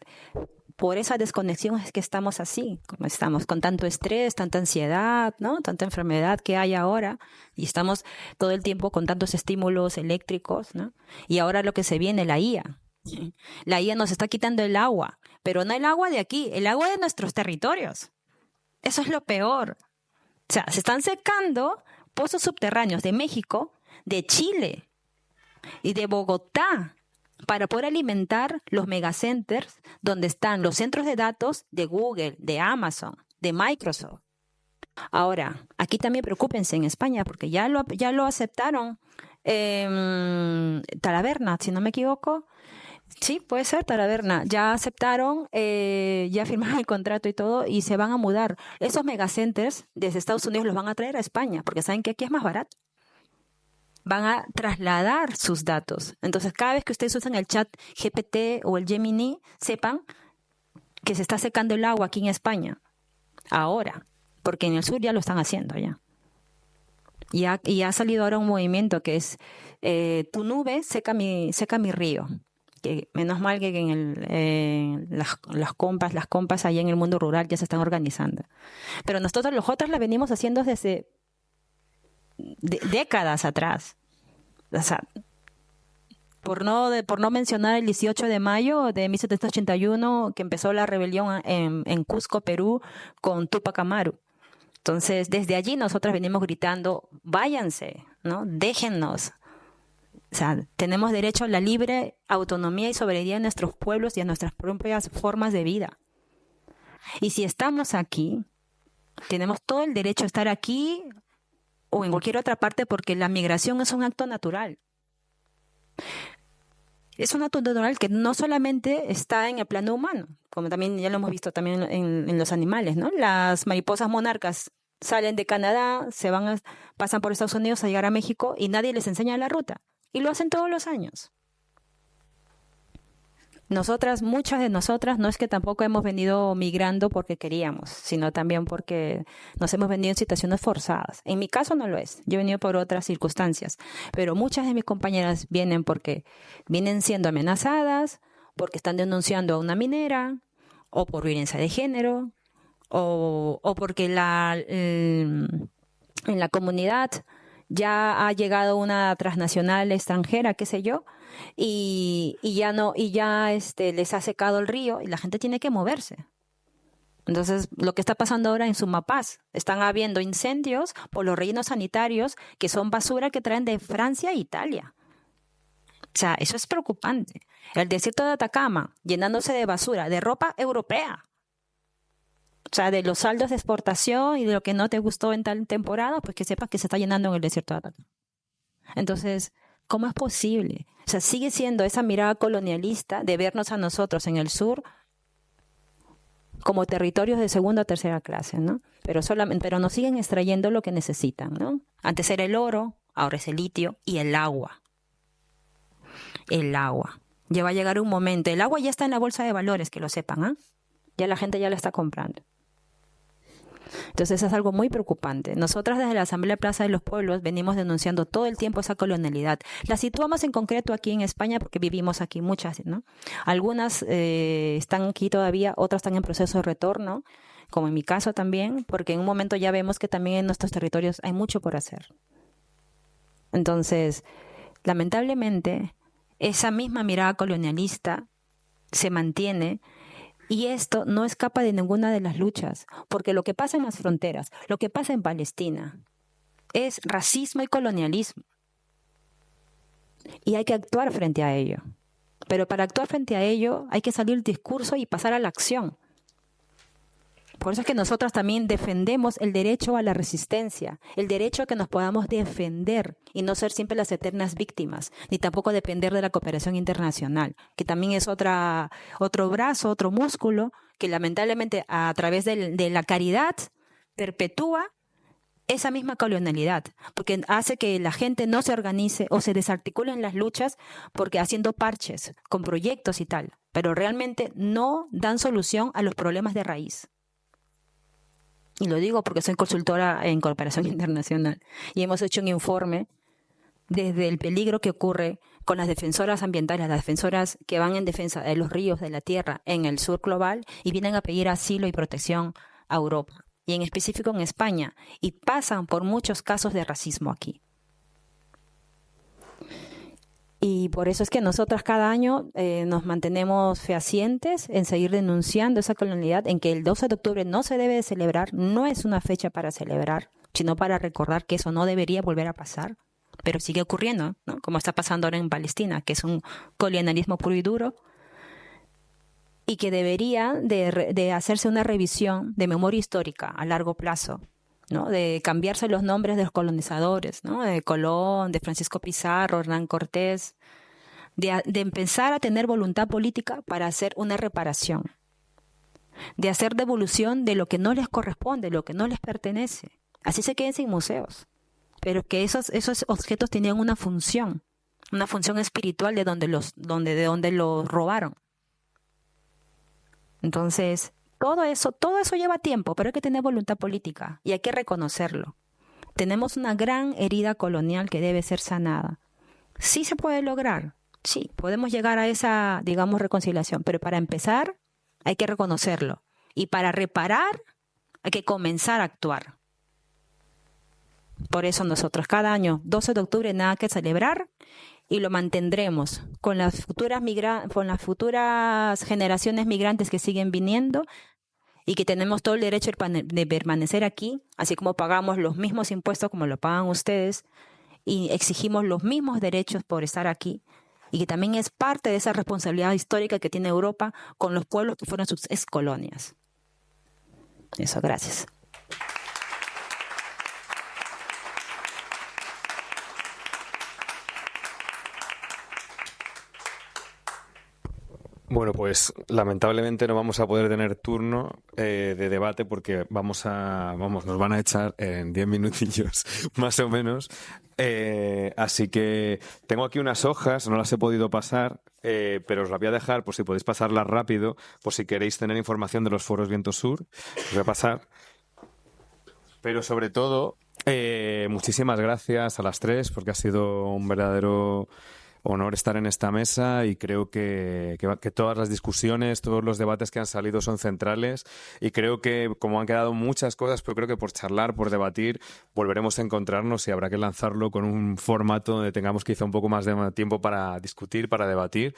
por esa desconexión es que estamos así, como estamos con tanto estrés, tanta ansiedad, ¿no? Tanta enfermedad que hay ahora, y estamos todo el tiempo con tantos estímulos eléctricos, ¿no? Y ahora lo que se viene, la IA. La IA nos está quitando el agua, pero no el agua de aquí, el agua de nuestros territorios. Eso es lo peor. O sea, se están secando pozos subterráneos de México, de Chile y de Bogotá para poder alimentar los megacenters donde están los centros de datos de Google, de Amazon, de Microsoft. Ahora, aquí también preocúpense en España porque ya lo aceptaron Talaverna, si no me equivoco. Sí, puede ser Talaverna. Ya aceptaron, ya firmaron el contrato y todo y se van a mudar. Esos megacenters desde Estados Unidos los van a traer a España porque saben que aquí es más barato. Van a trasladar sus datos. Entonces, cada vez que ustedes usan el chat GPT o el Gemini, sepan que se está secando el agua aquí en España. Ahora, porque en el sur ya lo están haciendo ya. Y ha salido ahora un movimiento que es tu nube seca mi río. Que menos mal que las compas allá en el mundo rural ya se están organizando. Pero nosotros los otros la venimos haciendo desde décadas atrás. O sea, por no mencionar el 18 de mayo de 1781, que empezó la rebelión en Cusco, Perú, con Túpac Amaru. Entonces, desde allí nosotros venimos gritando, váyanse, ¿no? Déjennos. O sea, tenemos derecho a la libre autonomía y soberanía de nuestros pueblos y a nuestras propias formas de vida. Y si estamos aquí, tenemos todo el derecho a estar aquí o en cualquier otra parte, porque la migración es un acto natural. Es un acto natural que no solamente está en el plano humano, como también ya lo hemos visto también en los animales, ¿no? Las mariposas monarcas salen de Canadá, pasan por Estados Unidos a llegar a México y nadie les enseña la ruta. Y lo hacen todos los años. Muchas de nosotras, no es que tampoco hemos venido migrando porque queríamos, sino también porque nos hemos venido en situaciones forzadas. En mi caso no lo es, yo he venido por otras circunstancias, pero muchas de mis compañeras vienen porque vienen siendo amenazadas, porque están denunciando a una minera, o por violencia de género, o porque en la comunidad ya ha llegado una transnacional extranjera, qué sé yo, y ya les ha secado el río y la gente tiene que moverse. Entonces, lo que está pasando ahora en Sumapaz, están habiendo incendios por los rellenos sanitarios que son basura que traen de Francia e Italia. O sea, eso es preocupante. El desierto de Atacama llenándose de basura, de ropa europea. O sea, de los saldos de exportación y de lo que no te gustó en tal temporada, pues que sepas que se está llenando en el desierto de Atacama. Entonces, ¿cómo es posible? O sea, sigue siendo esa mirada colonialista de vernos a nosotros en el sur como territorios de segunda o tercera clase, ¿no? Pero nos siguen extrayendo lo que necesitan, ¿no? Antes era el oro, ahora es el litio y el agua. El agua. Ya va a llegar un momento. El agua ya está en la bolsa de valores, que lo sepan, ¿ah? Ya la gente ya la está comprando. Entonces es algo muy preocupante. Nosotras desde la Asamblea Plaza de los Pueblos venimos denunciando todo el tiempo esa colonialidad. La situamos en concreto aquí en España porque vivimos aquí muchas, ¿no? Algunas están aquí todavía, otras están en proceso de retorno, como en mi caso también, porque en un momento ya vemos que también en nuestros territorios hay mucho por hacer. Entonces, lamentablemente, esa misma mirada colonialista se mantiene. Y esto no escapa de ninguna de las luchas, porque lo que pasa en las fronteras, lo que pasa en Palestina, es racismo y colonialismo. Y hay que actuar frente a ello. Pero para actuar frente a ello hay que salir del discurso y pasar a la acción. Por eso es que nosotras también defendemos el derecho a la resistencia, el derecho a que nos podamos defender y no ser siempre las eternas víctimas, ni tampoco depender de la cooperación internacional, que también es otro brazo, otro músculo, que lamentablemente a través de la caridad perpetúa esa misma colonialidad, porque hace que la gente no se organice o se desarticule en las luchas porque haciendo parches con proyectos y tal, pero realmente no dan solución a los problemas de raíz. Y lo digo porque soy consultora en cooperación internacional y hemos hecho un informe desde el peligro que ocurre con las defensoras ambientales, las defensoras que van en defensa de los ríos, de la tierra en el sur global y vienen a pedir asilo y protección a Europa y en específico en España y pasan por muchos casos de racismo aquí. Y por eso es que nosotras cada año nos mantenemos fehacientes en seguir denunciando esa colonialidad, en que el 12 de octubre no se debe de celebrar, no es una fecha para celebrar, sino para recordar que eso no debería volver a pasar, pero sigue ocurriendo, ¿no? Como está pasando ahora en Palestina, que es un colonialismo puro y duro, y que debería de hacerse una revisión de memoria histórica a largo plazo, ¿no? De cambiarse los nombres de los colonizadores, ¿no? De Colón, de Francisco Pizarro, Hernán Cortés, de empezar a tener voluntad política para hacer una reparación, de hacer devolución de lo que no les corresponde, lo que no les pertenece. Así se queden sin museos, pero que esos objetos tenían una función espiritual de donde los robaron. Entonces, todo eso lleva tiempo, pero hay que tener voluntad política y hay que reconocerlo. tenemos una gran herida colonial que debe ser sanada. Sí se puede lograr, sí, podemos llegar a esa, digamos, reconciliación, pero para empezar hay que reconocerlo. Y para reparar hay que comenzar a actuar. Por eso nosotros cada año, 12 de octubre, nada que celebrar, y lo mantendremos con las futuras generaciones migrantes que siguen viniendo y que tenemos todo el derecho de permanecer aquí, así como pagamos los mismos impuestos como lo pagan ustedes y exigimos los mismos derechos por estar aquí, y que también es parte de esa responsabilidad histórica que tiene Europa con los pueblos que fueron sus excolonias. Eso, gracias. Bueno, pues lamentablemente no vamos a poder tener turno de debate porque nos van a echar en 10 minutillos más o menos. Así que tengo aquí unas hojas, no las he podido pasar, pero os las voy a dejar por si podéis pasarlas rápido, por si queréis tener información de los foros Viento Sur. Os voy a pasar. Pero sobre todo, muchísimas gracias a las tres porque ha sido un verdadero honor estar en esta mesa, y creo que todas las discusiones, todos los debates que han salido son centrales, y creo que como han quedado muchas cosas, pero creo que por charlar, por debatir, volveremos a encontrarnos y habrá que lanzarlo con un formato donde tengamos quizá un poco más de tiempo para discutir, para debatir,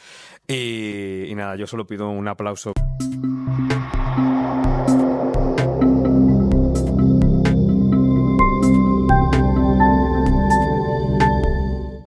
y nada, yo solo pido un aplauso.